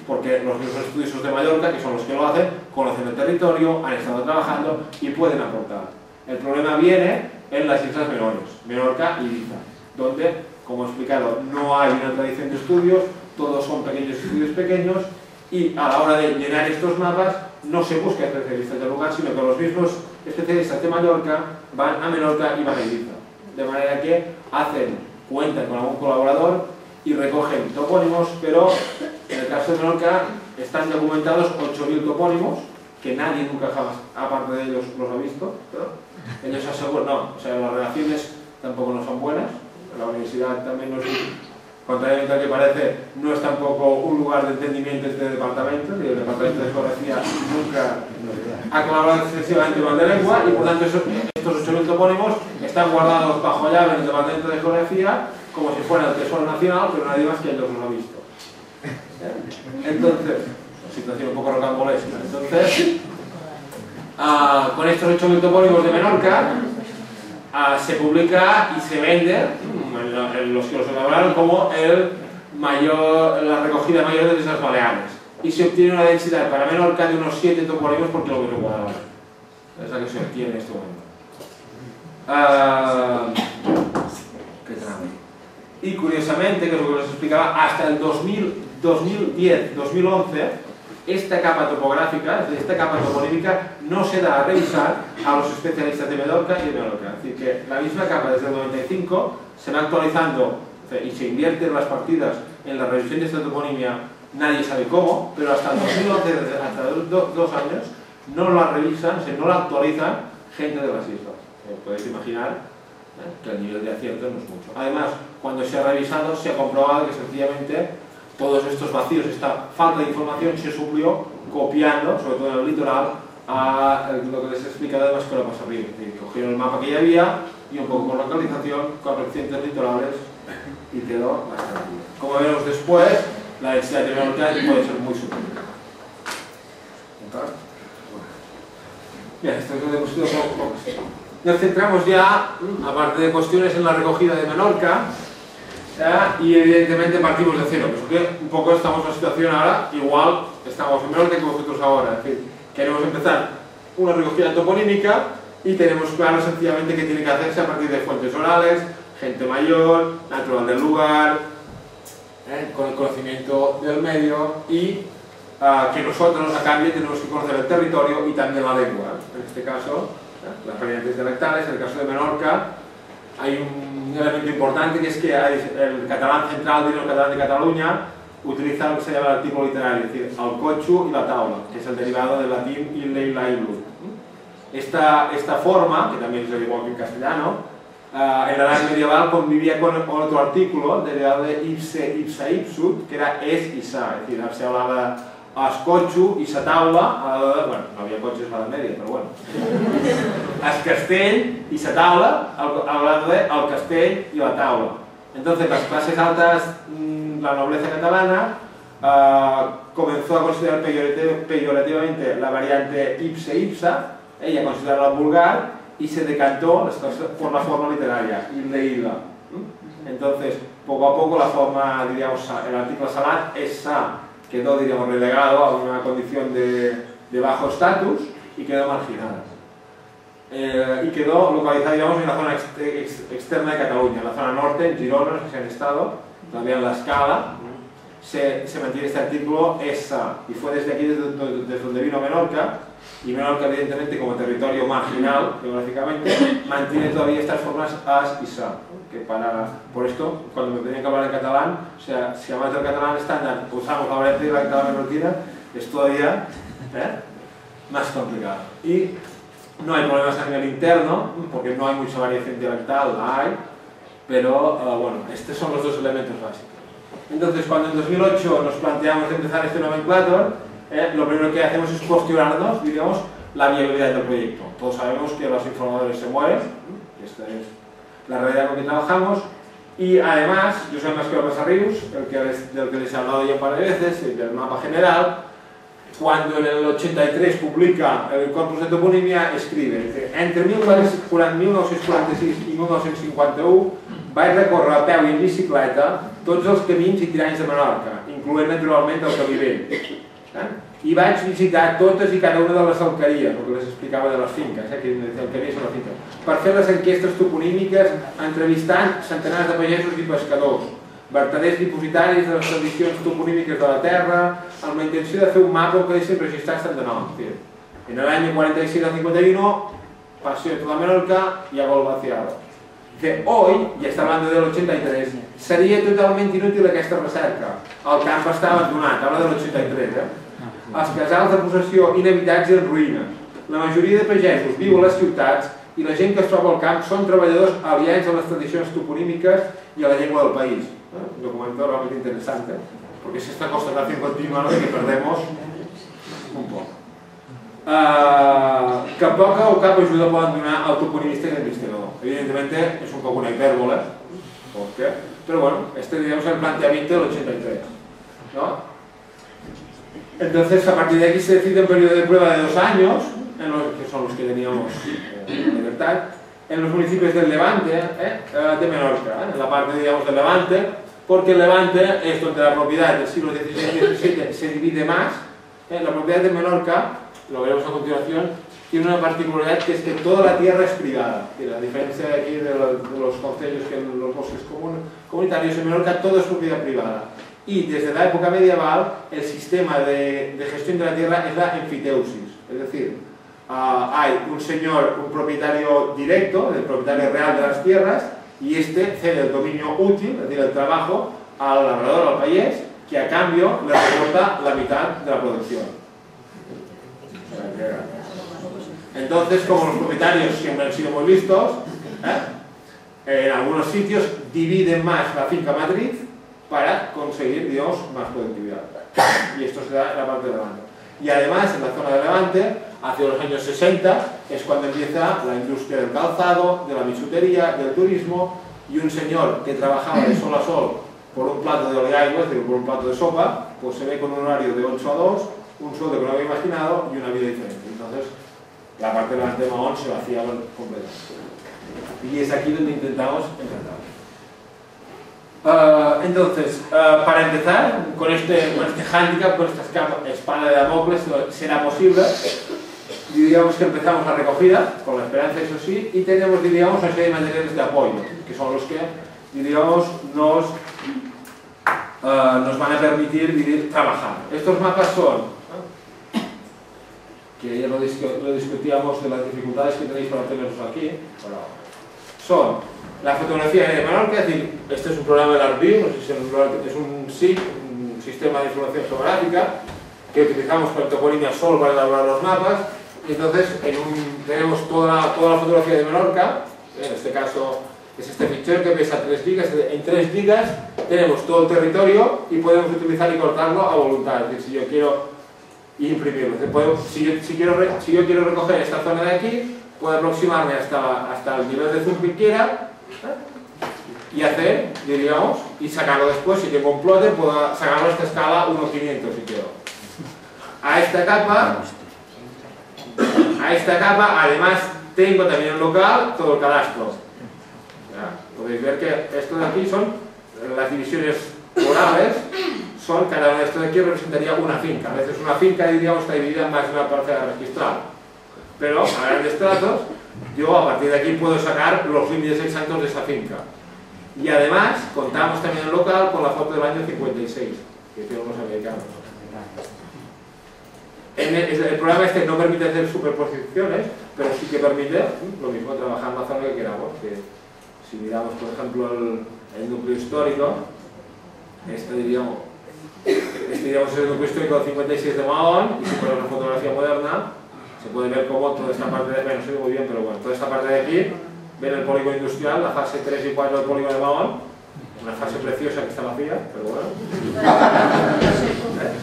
porque los mismos estudiosos de Mallorca, que son los que lo hacen, conocen el territorio, han estado trabajando y pueden aportar. El problema viene en las islas menores, Menorca y Ibiza, donde, como he explicado, no hay una tradición de estudios, todos son pequeños estudios pequeños, y a la hora de llenar estos mapas no se busca especialistas del lugar, sino que los mismos especialistas de Mallorca van a Menorca y van a Ibiza. De manera que cuentan con algún colaborador y recogen topónimos, pero en el caso de Menorca están documentados 8.000 topónimos, que nadie nunca jamás, aparte de ellos, los ha visto. Ellos aseguran, no, o sea, las relaciones tampoco no son buenas, la universidad también no es, contrariamente a lo que parece, no es tampoco un lugar de entendimiento este departamento, y el departamento de geografía nunca ha colaborado excesivamente con la lengua, y por tanto estos 8.000 topónimos están guardados bajo llave en el departamento de geografía como si fuera el tesoro nacional, pero nadie más que ellos los ha visto. Entonces, situación un poco rocambolesca. Entonces, con estos 8.000 topónimos de Menorca, se publica y se vende, los que los elaboraron, como la recogida mayor de las Islas Baleares. Y se obtiene una densidad para Menorca de unos 7 topónimos por kilómetro cuadrado. Es la que se obtiene en este momento. ¿Qué tramo? Y curiosamente, que es lo que les explicaba, hasta el 2010-2011, esta capa topográfica, esta capa toponímica, no se da a revisar a los especialistas de Menorca y de Menorca. Es decir, que la misma capa desde el 95 se va actualizando y se invierten las partidas en la revisión de esta toponimia, nadie sabe cómo, pero hasta el 2011, hasta 2 años, no la revisan, no la actualizan gente de las islas. Podéis imaginar que el nivel de acierto no es mucho. Además, cuando se ha revisado, se ha comprobado que sencillamente todos estos vacíos, esta falta de información se suplió copiando, sobre todo en el litoral, a lo que les he explicado de Mascoropas arriba. Es decir, cogieron el mapa que ya había y un poco con localización, correcciones litorales y quedó bastante bien. Como veremos después, la densidad de Menorca puede ser muy superior. Bien, esto es lo que hemos estudiado poco. Nos centramos ya, aparte de cuestiones, en la recogida de Menorca, y evidentemente partimos de cero, porque un poco estamos en una situación ahora, igual estamos en Menorca que vosotros ahora, es decir, queremos empezar una recogida toponímica y tenemos claro sencillamente que tiene que hacerse a partir de fuentes orales, gente mayor, natural del lugar, con el conocimiento del medio y que nosotros a cambio tenemos que conocer el territorio y también la lengua, en este caso las variantes dialectales. En el caso de Menorca hay un elemento importante, que es que el catalán central, el catalán de Cataluña, utiliza lo que se llama el artículo literario, es decir, el cotxo y la taula, que es el derivado del latín ille y la ilud. Esta forma, que también es igual que en castellano, en la edad medieval convivía con otro artículo derivado de ipse, ipsa, ipsut, que era es y sa, es decir, se hablaba as cotxo y sa taula, bueno, no había cotxes a la media, pero bueno, as castell y sa taula, hablando de al castell y la taula. Entonces, las clases altas, la nobleza catalana, comenzó a considerar peyorativamente la variante ipse ipsa, ella consideraba vulgar y se decantó por la forma literaria, ille illa. Entonces, poco a poco la forma, diríamos, el artículo salat es sa, quedó, diríamos, relegado a una condición de bajo estatus y quedó marginada. Y quedó localizada, digamos, en la zona externa de Cataluña, en la zona norte, en Girona, que se han estado, todavía en la Escala, se mantiene este artículo ESA, y fue desde aquí desde donde vino Menorca, y Menorca evidentemente como territorio marginal geográficamente mantiene todavía estas formas AS y SA, que por esto cuando me tenían que hablar en catalán, o sea, si además del catalán estándar usamos la variante de la catalana menorquina, es todavía más complicado. Y no hay problemas a nivel interno, porque no hay mucha variación dialectal, la hay, pero bueno, estos son los dos elementos básicos. Entonces, cuando en 2008 nos planteamos empezar este nomenclator, lo primero que hacemos es cuestionarnos, digamos, la viabilidad del proyecto. Todos sabemos que los informadores se mueren, esta es la realidad con que trabajamos, y además, yo soy más que López Arrius, del que les he hablado ya un par de veces, el del mapa general. Cuando en el 83 publica el Corpus de Toponimia, escribe: entre 1946 i 1951 vaig recórrer a peu i en bicicleta tots els camins i tiranys de Menorca, incloent naturalment el camí vell. I vaig visitar totes i cada una de les alqueries, el que les explicava de les finques, que alqueries són les finques, per fer les enquestes toponímiques, entrevistant centenars de pagesos i pescadors, vertaders dipositaris de les tradicions toponímiques de la terra, amb la intenció de fer un mapa que deixin registrats tant de nom. En el año 46 al 51 paseo toda Menorca y hago el vaciado. Hoy, y está hablando del 83, seria totalment inútil aquesta recerca. El camp està abandonat, habla del 83, Els casals de possessió inhabitats i en ruïnes. La majoria de pagesos viu a les ciutats i la gent que es troba al camp són treballadors aliens a les tradicions toponímiques i a la llengua del país. Un documento realmente interesante, porque es esta constatación continua que perdemos un poco. Que poca o cap ajuda poden donar al toponimista i al investigador. Evidentemente es un poco una hipérbole, pero bueno, este digamos el planteamiento del 83, ¿no? Entonces, a partir de aquí se decide un periodo de prueba de 2 años, que son los que teníamos en libertad, en los municipios del Levante, de Menorca, en la parte, digamos, del Levante, porque el Levante es donde la propiedad del siglo XVI y XVII se divide más. La propiedad de Menorca, lo veremos a continuación, tiene una particularidad, que es que toda la tierra es privada. La diferencia de aquí de los concellos que en los bosques comunitarios, en Menorca todo es propiedad privada. Y desde la época medieval el sistema de gestión de la tierra es la enfiteusis, es decir, hay un señor, un propietario directo, el propietario real de las tierras, y este cede el dominio útil, es decir, el trabajo, al labrador, al payés, que a cambio le reporta la mitad de la producción. Entonces, como los propietarios siempre han sido muy listos, en algunos sitios dividen más la finca matriz para conseguir, digamos, más productividad. Y esto se da en la parte de Levante. Y además, en la zona de Levante, hacia los años 60, es cuando empieza la industria del calzado, de la bisutería, del turismo, y un señor que trabajaba de sol a sol por un plato de oleaigua, es decir, por un plato de sopa, pues se ve con un horario de 8 a 2, un sueldo que no había imaginado y una vida diferente. Entonces, la parte de Levante Mahón se vaciaba completamente. Y es aquí donde intentamos encantar. Entonces, para empezar, con este hándicap, con esta espada de Damocles, será posible. Diríamos que empezamos la recogida, con la esperanza, eso sí, y tenemos, diríamos, una serie de materiales de apoyo, que son los que, diríamos, nos van a permitir trabajar. Estos mapas son, que ya lo discutíamos de las dificultades que tenéis para tenerlos aquí, son la fotografía de Menorca, es decir, este es un programa del ArcView, no sé si es un SIG, un sistema de información geográfica, que utilizamos con toponimia solo para elaborar los mapas. Y entonces tenemos toda la fotografía de Menorca, en este caso es este fichero que pesa 3 gigas, en 3 gigas tenemos todo el territorio y podemos utilizar y cortarlo a voluntad, es decir, si yo quiero imprimirlo, si yo quiero recoger esta zona de aquí, puedo aproximarme hasta el nivel de zoom que quiera y hacer, diríamos, y sacarlo después. Si tengo un plotter, puedo sacarlo a esta escala 1:500 si quiero. A esta capa, además, tengo también en local todo el cadastro. Podéis ver que esto de aquí son las divisiones orales, cada una de estas de aquí representaría una finca. A veces una finca, diríamos, está dividida en más de una parcela registral. Pero a grandes trazos, yo a partir de aquí puedo sacar los límites exactos de esa finca. Y además, contamos también en local con la foto del año 56. que tienen los americanos. El programa este no permite hacer superposiciones, pero sí que permite lo mismo, trabajar en la zona que queramos. Que si miramos, por ejemplo, el núcleo histórico, este diríamos es el núcleo histórico del 56 de Mahón, y si ponemos una fotografía moderna, se puede ver cómo toda esta parte de, bueno, no sé muy bien, pero bueno, toda esta parte de aquí, ven el polígono industrial, la fase 3 y 4 del polígono de Mahón, una fase preciosa que está vacía, pero bueno.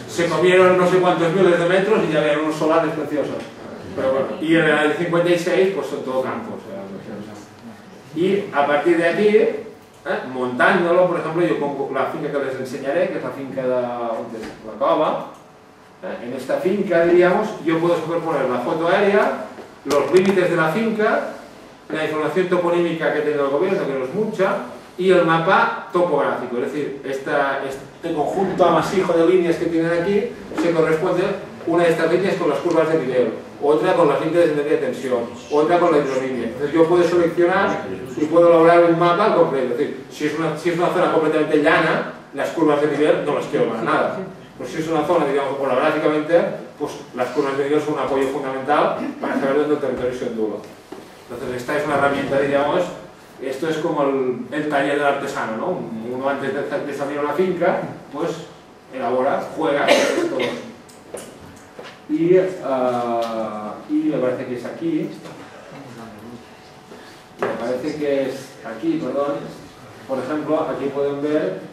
Se comieron no sé cuántos miles de metros y ya había unos solares preciosos. Pero bueno, y en el 56 pues son todo campos. Y a partir de aquí, montándolo, por ejemplo, yo pongo la finca que les enseñaré, que es la finca de la Cova. En esta finca, diríamos, yo puedo superponer la foto aérea, los límites de la finca, la información toponímica que tiene el gobierno, que no es mucha, y el mapa topográfico, es decir, este conjunto amasijo de líneas que tienen aquí se corresponde una de estas líneas con las curvas de nivel, otra con las líneas de tensión, otra con la hidrolínea. Entonces yo puedo seleccionar y puedo lograr un mapa completo. Es decir, si es una zona completamente llana, las curvas de nivel no las quiero para nada. Pues si es una zona, digamos, orográficamente, pues las curvas de nivel son un apoyo fundamental para saber dónde el territorio se ondula. Entonces esta es una herramienta, diríamos. Esto es como el taller del artesano, ¿no? Uno antes de salir a una finca, pues elabora, juega, esto. Y me parece que es aquí. Me parece que es aquí, perdón. Por ejemplo, aquí pueden ver.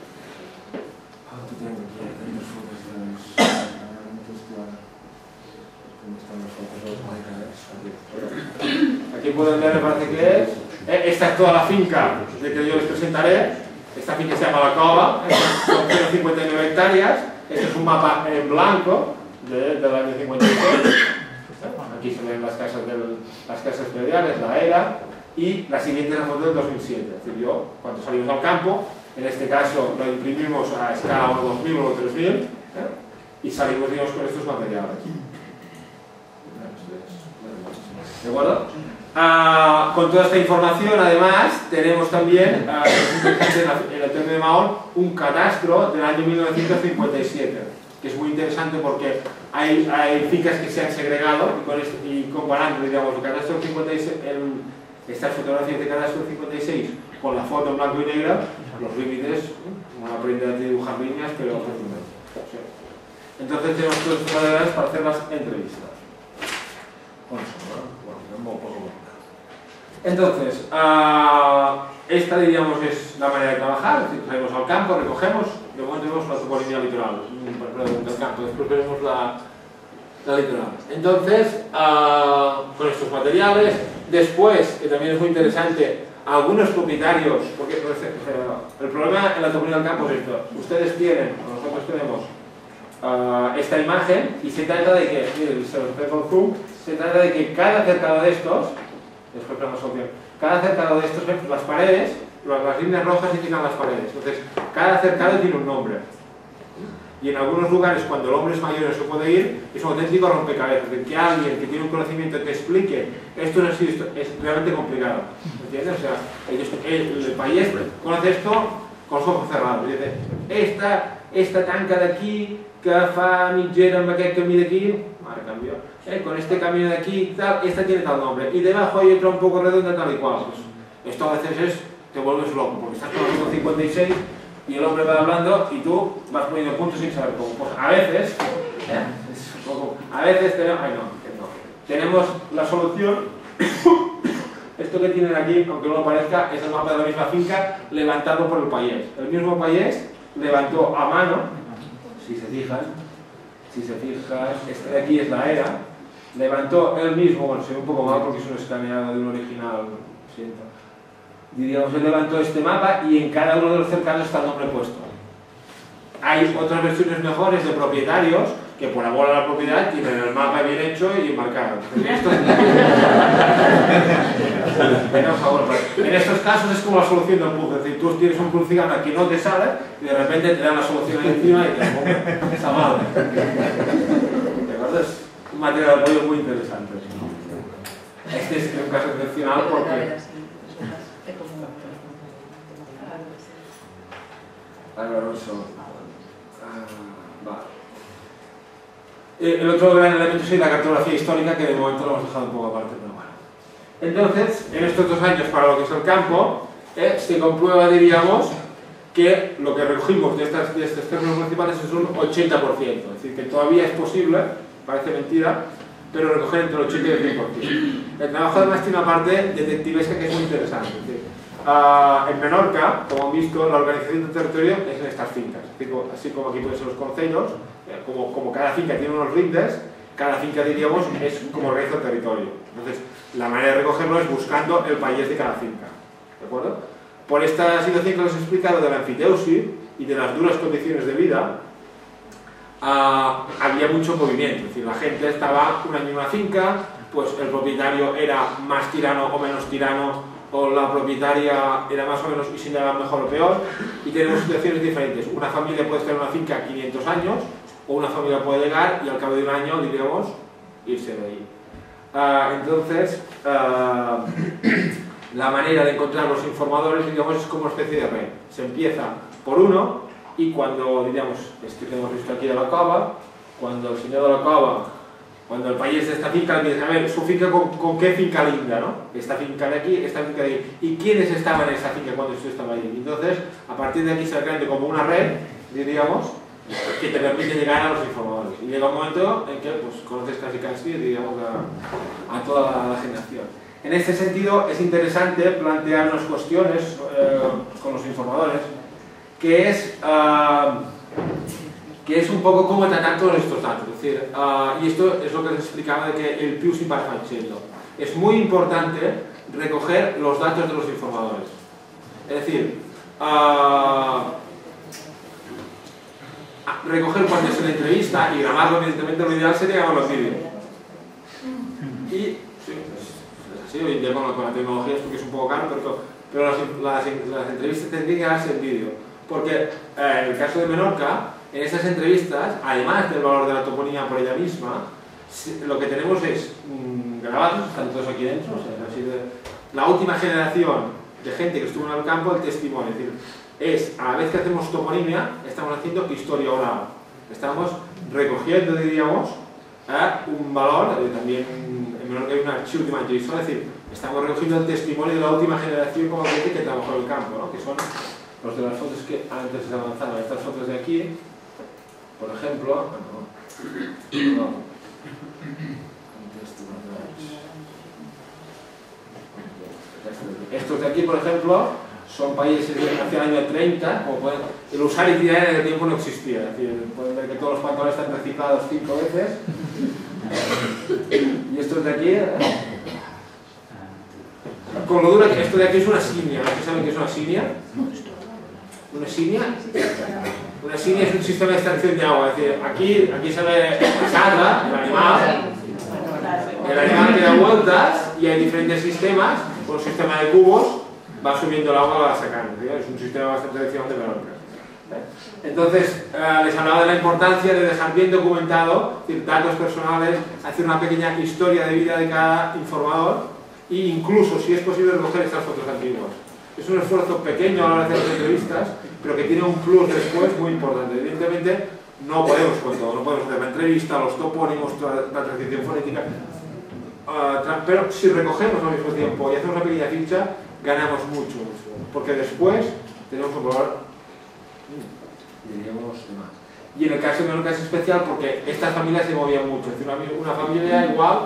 Aquí pueden ver, me parece que es. Esta es toda la finca de que yo les presentaré. Esta finca se llama La Cova, son 159 hectáreas. Este es un mapa en blanco del año 56. Aquí se ven las casas prediales, la era, y la siguiente es la foto del 2007. Es decir, yo, cuando salimos al campo, en este caso lo imprimimos a escala 1:2000 o 1:3000, y salimos, digamos, con estos materiales. ¿De acuerdo? Con toda esta información, además, tenemos también en el término de Mahón un catastro del año 1957, que es muy interesante porque hay fincas que se han segregado y comparando, digamos, el catastro del 56, estas fotografías de catastro del 56 con la foto en blanco y negro, los límites, uno aprende a dibujar líneas, pero entonces tenemos todas estas maneras para hacer las entrevistas. Entonces, esta, diríamos, es la manera de trabajar. Es decir, salimos al campo, recogemos, de momento vemos la toponimia litoral, del campo, después veremos la litoral. Entonces, con estos materiales, después, que también es muy interesante, algunos propietarios, porque el problema en la toponimia del campo es esto: ustedes tienen, o nosotros tenemos esta imagen, y se trata de que, miren, se los traigo el zoom, se trata de que cada cercado de estos, después la opción, cada cercado de estos, las paredes, las líneas rojas indican las paredes. Entonces, cada cercado tiene un nombre. Y en algunos lugares, cuando el hombre es mayor y no se puede ir, es un auténtico rompecabezas. De que alguien que tiene un conocimiento te explique esto no es así, esto es realmente complicado. ¿Entiendes? O sea, el país conoce esto con los ojos cerrados. Dice, esta tanca d'aquí que fa mitgera amb aquest camí d'aquí, ahora cambio, con este camino de aquí, tal, esta tiene tal nombre, y debajo hay otra un poco redonda tal y cual. Pues, esto a veces te vuelves loco, porque estás con el 56 y el hombre va hablando y tú vas poniendo puntos sin saber cómo. Pues a veces, tenemos la solución. Esto que tienen aquí, aunque no lo parezca, es el mapa de la misma finca levantado por el payés. El mismo payés levantó a mano, si se fijan, este de aquí es la era, levantó él mismo, bueno, se ve un poco mal porque es un escaneado de un original, siento. Diríamos, él levantó este mapa y en cada uno de los cercanos está el nombre puesto. Hay otras versiones mejores de propietarios que por amor a la propiedad tienen el mapa bien hecho y marcado. En estos casos es como la solución del puzzle, es decir, tú tienes un crucigrama que no te sale y de repente te dan la solución ahí encima y te pongo esa madre. ¿De acuerdo? Es un material de apoyo muy interesante. Este es un caso excepcional porque... El otro gran elemento es la cartografía histórica, que de momento lo hemos dejado un poco aparte, pero bueno. Entonces, en estos 2 años para lo que es el campo, se comprueba, diríamos, que lo que recogimos de estos términos municipales es un 80%, es decir, que todavía es posible, parece mentira, pero recoger entre el 80 y el 100%. El trabajo además tiene una parte detectivesca que es muy interesante. Es decir, en Menorca, como han visto, la organización del territorio es en estas fincas, así como aquí pueden ser los concellos, como cada finca tiene unos rindes, cada finca, diríamos, es como organiza el territorio. Entonces, la manera de recogerlo es buscando el país de cada finca, ¿de acuerdo? Por esta situación que os he explicado de la enfiteusis y de las duras condiciones de vida, había mucho movimiento, es decir, la gente estaba un año en una finca, pues el propietario era más tirano o menos tirano, o la propietaria era más o menos y se llevaba mejor o peor, y tenemos situaciones diferentes. Una familia puede estar en una finca 500 años, o una familia puede llegar y al cabo de un año, diríamos, irse de ahí. Entonces, la manera de encontrar los informadores, digamos, es como una especie de red. Se empieza por uno, y cuando, diríamos, esto que hemos visto aquí de la cova, cuando el señor de la cova, cuando el país de esta finca, dice, a ver, su finca con qué finca linda, ¿no? Esta finca de aquí, esta finca de ahí. ¿Y quiénes estaban en esa finca cuando usted estaba ahí? Entonces, a partir de aquí se creando como una red, diríamos, que te permite llegar a los informadores. Y llega un momento en que pues, conoces casi, digamos, a toda la generación. En este sentido, es interesante plantear unas cuestiones con los informadores, que es un poco cómo tratar todos estos datos. Es decir, y esto es lo que les explicaba de que el più si va facendo. Es muy importante recoger los datos de los informadores. Es decir, recoger cuando se le entrevista y grabarlo, evidentemente lo ideal sería grabarlo en vídeo. Y sí, es así, hoy en día con la tecnología esto que es un poco caro, pero las entrevistas tendrían que darse en vídeo. Porque en el caso de Menorca, en esas entrevistas, además del valor de la toponía por ella misma, lo que tenemos es grabados, están todos aquí dentro, o sea, así la última generación de gente que estuvo en el campo, el testimonio. Es decir, a la vez que hacemos toponimia, estamos haciendo historia oral. Estamos recogiendo, diríamos, un valor, también en Menorca hay un archivo de Manchester, es decir, estamos recogiendo el testimonio de la última generación, como dice, que trabajó en el campo, ¿no? Que son los de las fotos que antes se avanzaban. Estas fotos de aquí, por ejemplo, estos de aquí, por ejemplo, son países hacia el año 30, como pueden, el usar y tirar en el tiempo no existía, es decir, pueden ver que todos los pantalones están reciclados 5 veces, y estos de aquí, con lo duro que esto de aquí es una simia, ¿no? ¿Saben qué es una simia? Una simia es un sistema de extracción de agua, es decir, aquí se ve la sadra, el animal que da vueltas y hay diferentes sistemas, con un sistema de cubos va subiendo el agua y va sacando, ¿sí? Es un sistema bastante tradicional de Menorca. Entonces, les hablaba de la importancia de dejar bien documentado, es decir, datos personales, hacer una pequeña historia de vida de cada informador e incluso, si es posible, recoger estas fotos antiguas. Es un esfuerzo pequeño a la hora de hacer las entrevistas, pero que tiene un plus después muy importante. Evidentemente, no podemos con todo, no podemos hacer la entrevista, los topónimos, la transición fonética, pero si recogemos al mismo tiempo y hacemos una pequeña ficha, ganamos mucho, porque después tenemos un valor, diríamos, más. Y en el caso de Menorca es especial porque estas familias se movían mucho. Es decir, una familia igual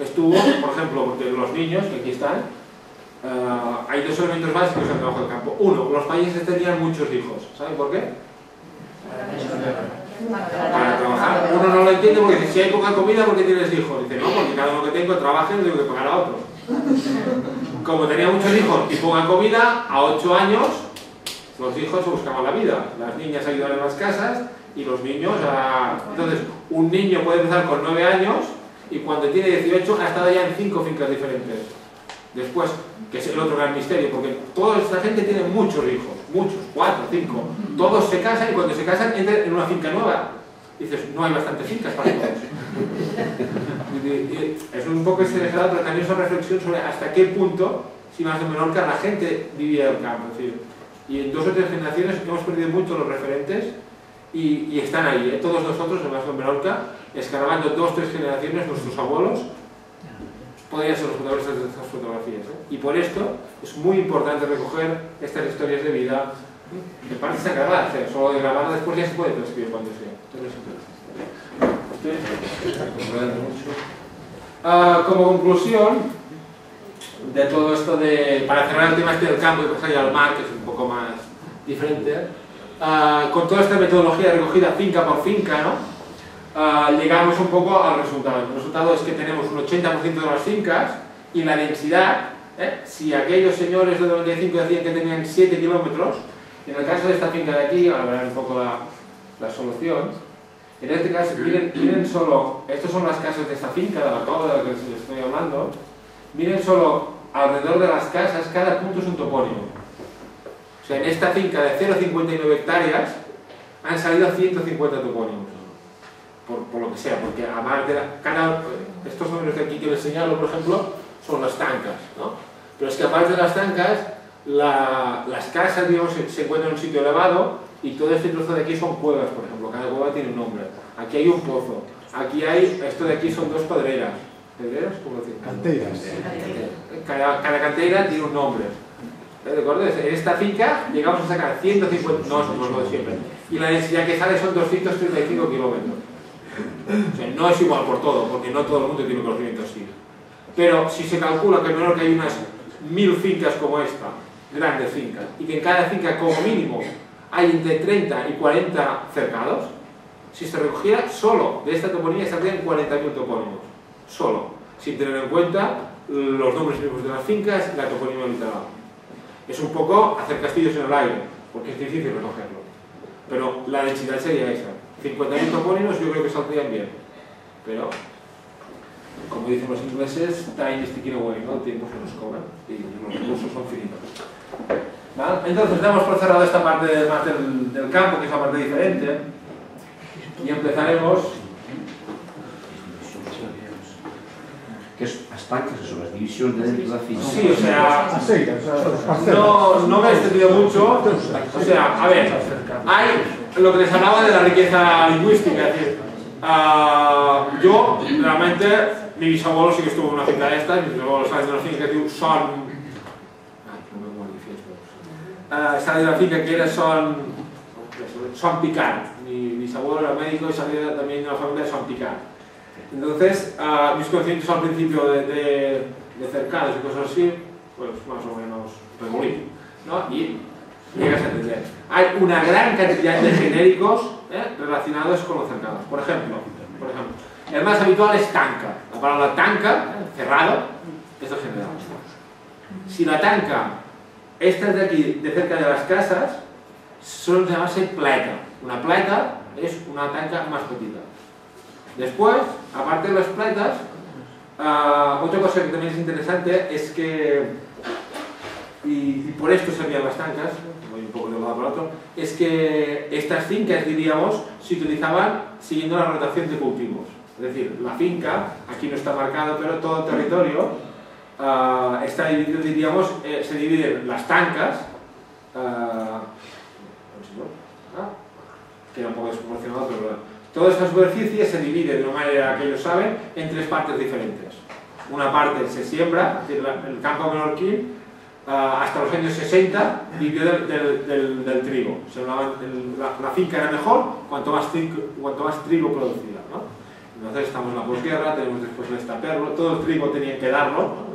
estuvo, por ejemplo, porque los niños, que aquí están, hay dos elementos básicos en el trabajo del campo. Uno, los países tenían muchos hijos. ¿Saben por qué? Para trabajar. Uno no lo entiende porque dice, si hay poca comida, ¿por qué tienes hijos? Dice, no, porque cada uno que tengo trabaja y tengo que pagar a otro. Como tenía muchos hijos y poca comida, a 8 años los hijos se buscaban la vida. Las niñas ayudaban en las casas y los niños Entonces, un niño puede empezar con 9 años y cuando tiene 18 ha estado ya en 5 fincas diferentes. Después, que es el otro gran misterio, porque toda esta gente tiene muchos hijos, muchos, 4, 5. Todos se casan y cuando se casan entran en una finca nueva. Dices, no hay bastantes fincas para todos. Es un poco exagerado, pero también es una reflexión sobre hasta qué punto, si más o menos, la gente vivía del campo. Es decir, y en 2 o 3 generaciones hemos perdido mucho los referentes y están ahí, todos nosotros, además en Menorca, escarbando 2 o 3 generaciones, nuestros abuelos podrían ser los protagonistas de estas fotografías. Y por esto es muy importante recoger estas historias de vida, de parte están grabadas, solo de grabarlas después ya se puede transcribir cuando sea. Como conclusión de todo esto para cerrar el tema este del campo y pasar ya al mar, que es un poco más diferente, con toda esta metodología recogida finca por finca, ¿no? Llegamos un poco al resultado. El resultado es que tenemos un 80% de las fincas y la densidad, si aquellos señores de 95 decían que tenían 7 kilómetros, en el caso de esta finca de aquí, ahora verán un poco la solución. En este caso, miren solo, estas son las casas de esta finca, de la cova de la que les estoy hablando. Miren solo alrededor de las casas, cada punto es un topónimo. O sea, en esta finca de 0,59 hectáreas han salido 150 topónimos. Por lo que sea, porque aparte estos números de aquí que les señalo, por ejemplo, son las tancas, ¿no? Pero es que aparte de las tancas, las casas, digamos, se encuentran en un sitio elevado y todo este trozo de aquí son cuevas, por ejemplo, cada cueva tiene un nombre. Aquí hay un pozo, aquí hay, esto de aquí son 2 pedreras. ¿Pedreras? ¿Cómo decir? Canteras. Cada cantera tiene un nombre. ¿De acuerdo? En esta finca llegamos a sacar 150, no es lo de siempre, y la densidad que sale son 235 kilómetros. O sea, no es igual por todo, porque no todo el mundo tiene conocimiento así. Pero si se calcula que en Menorca hay unas 1000 fincas como esta, grandes fincas, y que en cada finca como mínimo hay entre 30 y 40 cercados, si se recogiera solo de esta toponimia saldrían 40.000 topónimos, solo, sin tener en cuenta los nombres mismos de las fincas y la toponimia literal. Es un poco hacer castillos en el aire, porque es difícil recogerlo, pero la densidad sería esa. 50.000 topónimos yo creo que saldrían bien, pero como dicen los ingleses, time is ticking away, ¿no? El tiempo se nos cobra y los recursos son finitos. ¿Vale? Entonces damos por cerrado esta parte del campo, que es la parte diferente, y empezaremos. Que as tancas son as divisións de dentro da finca. Sí, o sea, no me he extendido mucho. O sea, a ver, hay lo que les hablaba de la riqueza lingüística, es decir, yo realmente, mi bisabuelo sí que estuvo en una finca de estas, mis bisabuelos salen de una finca que diu Son, sale de una finca que era Son Picard. Mi bisabuelo era médico y salía también de una familia de Son Picard. Entonces, mis conocimientos al principio de cercados y cosas así, pues más o menos remolí, ¿no? Y llegas a entender. Hay una gran cantidad de genéricos relacionados con los cercados. Por ejemplo, el más habitual es tanca. La palabra tanca, cerrado, esto es general. Si la tanca, esta de aquí, de cerca de las casas, suele llamarse pleta. Una pleta es una tanca más petita. Después, aparte de las pletas, otra cosa que también es interesante es que, y por esto servían las tancas, voy un poco de un lado para otro, es que estas fincas, diríamos, se utilizaban siguiendo la rotación de cultivos. Es decir, la finca, aquí no está marcado, pero todo el territorio está dividido, diríamos, se dividen las tancas, queda un poco desproporcionado, pero bueno. Toda esta superficie se divide de una manera que ellos saben en 3 partes diferentes. Una parte se siembra, es decir, el campo menorquín hasta los años 60 vivió del trigo. O sea, la finca era mejor cuanto más trigo producía, ¿no? Entonces estamos en la posguerra, tenemos después el estaperlo, todo el trigo tenían que darlo, ¿no?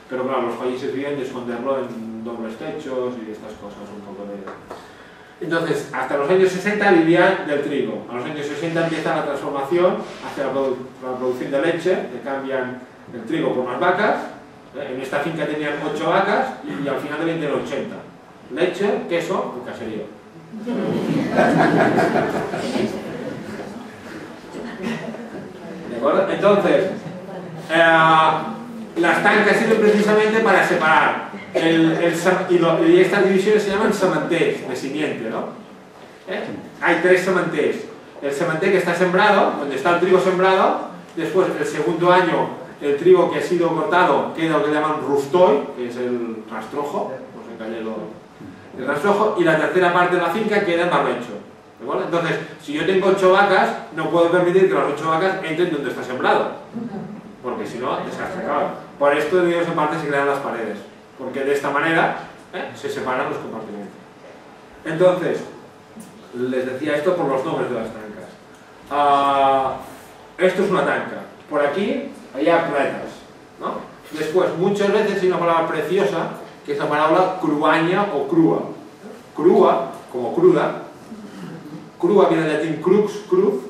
Pero claro, los países viven de esconderlo en dobles techos y estas cosas un poco de... Entonces, hasta los años 60 vivían del trigo. A los años 60 empieza la transformación hacia la producción de leche, que cambian el trigo por más vacas. En esta finca tenían 8 vacas y al final deben tener 80. Leche, queso y caserío. ¿De acuerdo? Entonces, las tancas sirven precisamente para separar. Y estas divisiones se llaman semanters, de simiente, ¿no? Hay 3 semanters. El sementer que está sembrado, donde está el trigo sembrado, después el segundo año el trigo que ha sido cortado queda lo que llaman rustoi, que es el rastrojo, no sé, el rastrojo, y la tercera parte de la finca queda en barbecho. ¿De acuerdo? Entonces, si yo tengo 8 vacas, no puedo permitir que las 8 vacas entren donde está sembrado, porque si no, desastre. Por esto, digamos, en parte se crean las paredes, porque de esta manera se separan los compartimentos. Entonces, les decía esto por los nombres de las tancas. Esto es una tanca. Por aquí hay pletas, ¿no? Después, muchas veces hay una palabra preciosa, que es la palabra cruaña o crua. Crua, como cruda. Crua viene del latín crux, cruz.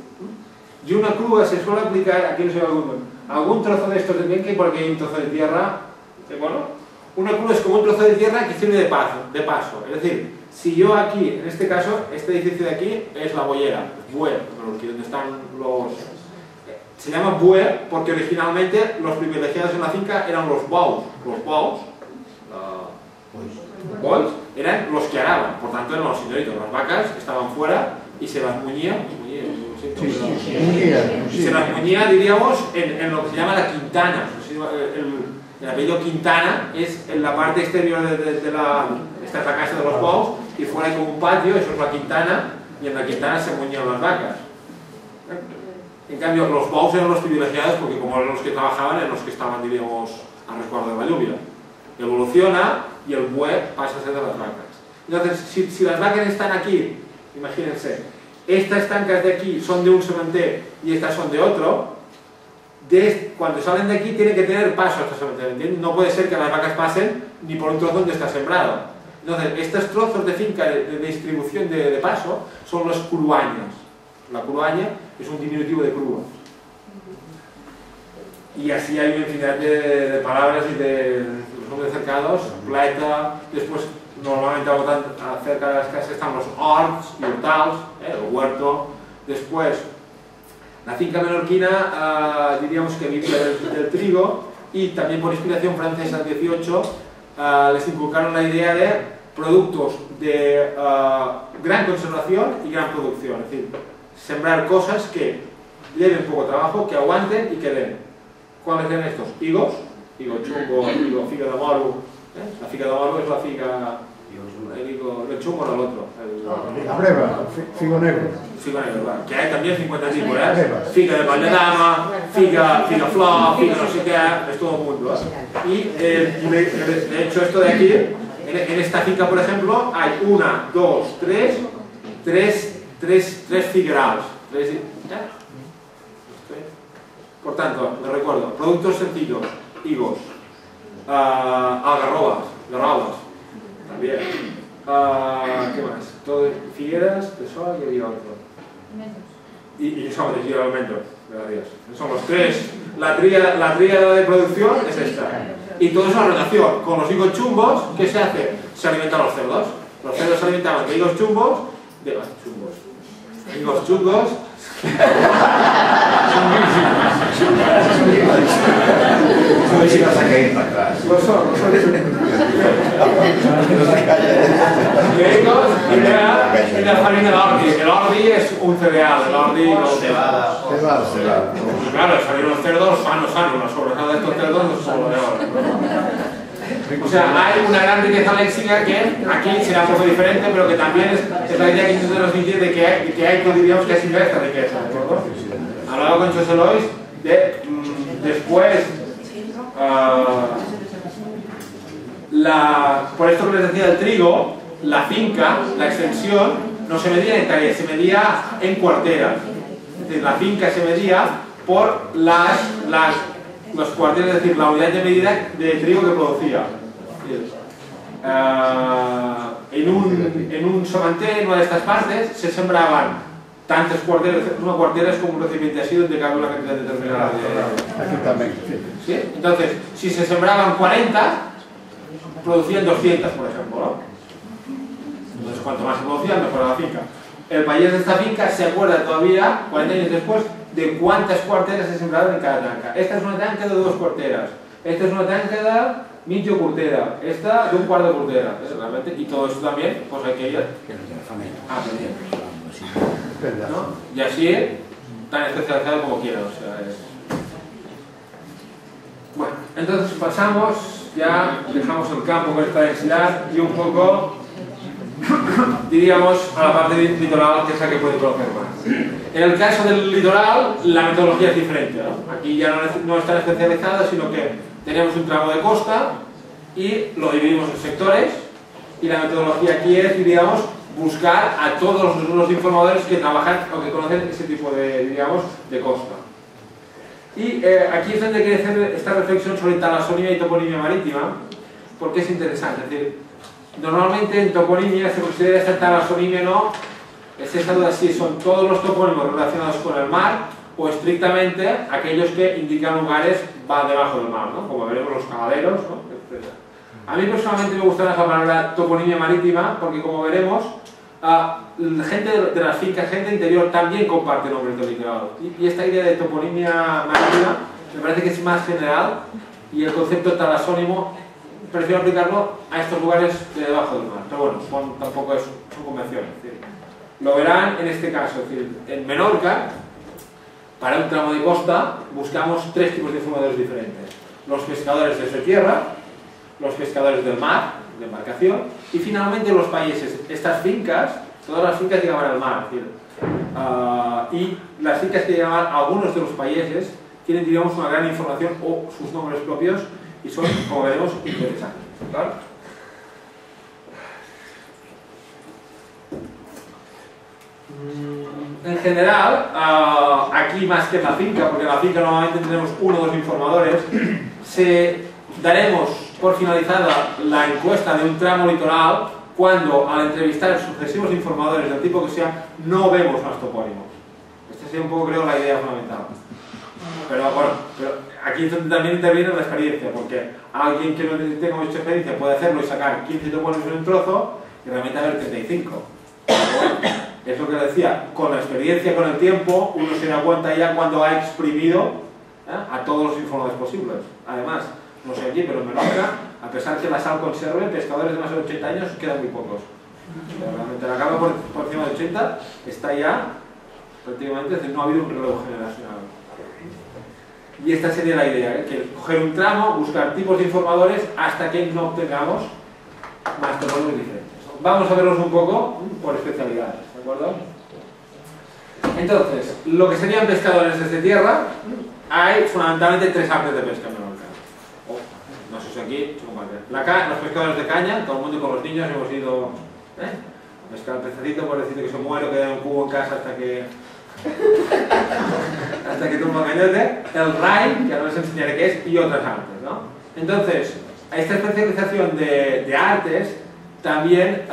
Y una crua se suele aplicar, aquí no sé algún trozo de estos de bien que porque hay un trozo de tierra, bueno, una crua es como un trozo de tierra que sirve de paso. Es decir, si yo aquí, en este caso, este edificio de aquí es la boyera, buer, donde están los... Se llama buer porque originalmente los privilegiados en la finca eran los bous. Los bous, bois, eran los que araban, por tanto eran los señoritos. Las vacas estaban fuera y se las muñía, se las muñía, diríamos, en lo que se llama la quintana. El apellido Quintana es en la parte exterior de esta es la casa de los bous y fuera hay como un patio, eso es la quintana, y en la quintana se muñían las vacas. En cambio, los bous eran los privilegiados porque como eran los que trabajaban, eran los que estaban, diríamos, a resguardo de la lluvia. Evoluciona y el bue pasa a ser de las vacas. Entonces, si las vacas están aquí, imagínense, estas tancas de aquí son de un sementer y estas son de otro, cuando salen de aquí tienen que tener paso hasta sementer, ¿entiendes? No puede ser que las vacas pasen ni por un trozo donde está sembrado. Entonces, estos trozos de finca de distribución de paso son los cruañas. La cruaña es un diminutivo de crua. Y así hay una infinidad de palabras y de los nombres cercados, pleta, después normalmente cerca de las casas están los horts y hortals, el huerto, después la finca menorquina diríamos que vivía del trigo y también por inspiración francesa del 18 les inculcaron la idea de productos de gran conservación y gran producción, es decir, sembrar cosas que lleven poco trabajo, que aguanten y que den. ¿Cuáles eran estos? Higos, higo chungo, figa de moro. La figa de moro es la figa... El chungo no el otro. La breva, figo negro. Figo negro, claro. Que hay también 50 tipos, Figa de pal de dama, figa flor, figa no sé qué, es todo un mundo. Y de hecho esto de aquí, en esta finca por ejemplo, hay 1, 2, 3 figuerals. Por tanto, me recuerdo, productos sencillos, higos, algarrobas, también, ¿qué más? Todo, figueras, pessoa y había otro. Y son de almendros, gracias. Son los 3, la tríada de producción es esta. Y todo eso en relación con los higos chumbos, ¿qué se hace? Se alimentan los cerdos. Los cerdos se alimentaban de higos chumbos, higos chungos. Y la farina del ordi. El ordi es un cereal, el ordi no cebada. Claro, salieron los cerdos sanos, la sobrejada de estos cerdos no es solo de oro. O sea, hay una gran riqueza léxica que aquí será un poco diferente, pero que también es la idea que intento transmitir de que hay que diríamos que es esta riqueza, ¿de acuerdo? Hablaba con José Lois después por esto que les decía del trigo, la finca, la extensión, no se medía en hectáreas, se medía en cuarteras. Es decir, la finca se medía por los cuarteles, es decir, la unidad de medida de trigo que producía. En un sementer, en una de estas partes, se sembraban tantos cuarteles, una cuartera es como un recipiente así donde cabe una cantidad determinada de... Aquí también, ¿Sí? Entonces, si se sembraban 40, producían 200, por ejemplo, ¿no? Entonces, cuanto más se producía, mejor la finca. El payés de esta finca se acuerda todavía, 40 años después, de cuántas cuarteras se sembraron en cada tanca. Esta es una tanca de 2 cuarteras, esta es una tanca de mitja quartera, esta de un quart de quartera, realmente, y todo eso también, pues hay que ir aprendiendo. ¿No? Y así, tan especializado como quiera, o sea, es... Bueno, entonces pasamos, ya dejamos el campo con esta densidad y un poco diríamos, a la parte litoral, que es la que puede conocer más. En el caso del litoral, la metodología es diferente, ¿no? Aquí ya no es tan especializada, sino que tenemos un tramo de costa y lo dividimos en sectores, y la metodología aquí es, diríamos, buscar a todos los informadores que trabajan o que conocen ese tipo de, diríamos, de costa. Y aquí es donde quiero hacer esta reflexión sobre talasonimia y toponimia marítima, porque es interesante. Es decir, normalmente en toponimia se considera esta talasonimia, ¿no? Es esta duda si son todos los topónimos relacionados con el mar o estrictamente aquellos que indican lugares va debajo del mar, ¿no? Como veremos los caladeros, ¿no? Etc. A mí personalmente me gusta la palabra toponimia marítima porque, como veremos, gente de las fincas, gente interior también comparte nombres del litoral. Y esta idea de toponimia marítima me parece que es más general, y el concepto talasónimo prefiero aplicarlo a estos lugares de debajo del mar. Pero bueno, tampoco son convenciones. Lo verán en este caso. Es decir, en Menorca, para un tramo de costa, buscamos tres tipos de informadores diferentes. Los pescadores desde tierra, los pescadores del mar, de embarcación, y finalmente los países. Estas fincas, todas las fincas llegaban al mar. Es decir, y las fincas que llegaban a algunos de los países tienen, digamos, una gran información o sus nombres propios, y son, como veremos, interesantes. ¿Claro? En general, aquí más que en la finca, porque en la finca normalmente tenemos uno o dos informadores, daremos por finalizada la encuesta de un tramo litoral cuando, al entrevistar sucesivos informadores del tipo que sea, no vemos más topónimos. Esta sería un poco, creo, la idea fundamental. Pero bueno, aquí también interviene la experiencia, porque alguien que no tenga mucha experiencia puede hacerlo y sacar 15 topónimos en un trozo y realmente haber 35. Es lo que decía, con la experiencia, con el tiempo, uno se da cuenta ya cuando ha exprimido a todos los informadores posibles. Además, no sé aquí, pero en Menorca, a pesar que la sal conserve, pescadores de más de 80 años quedan muy pocos. Realmente la cama por encima de 80 está ya prácticamente, es decir, no ha habido un relevo generacional. Y esta sería la idea, que coger un tramo, buscar tipos de informadores hasta que no obtengamos más topónimos diferentes. Vamos a verlos un poco por especialidades, ¿de acuerdo? Entonces, lo que serían pescadores desde tierra, hay fundamentalmente tres artes de pesca en Menorca. No sé si aquí se comparte. Los pescadores de caña, todo el mundo con los niños hemos ido a pescar el pececito, pobrecito que se muere, que da un cubo en casa hasta que tumba el cañote. El rai, que ahora les enseñaré qué es, y otras artes, ¿no? Entonces, esta especialización de artes también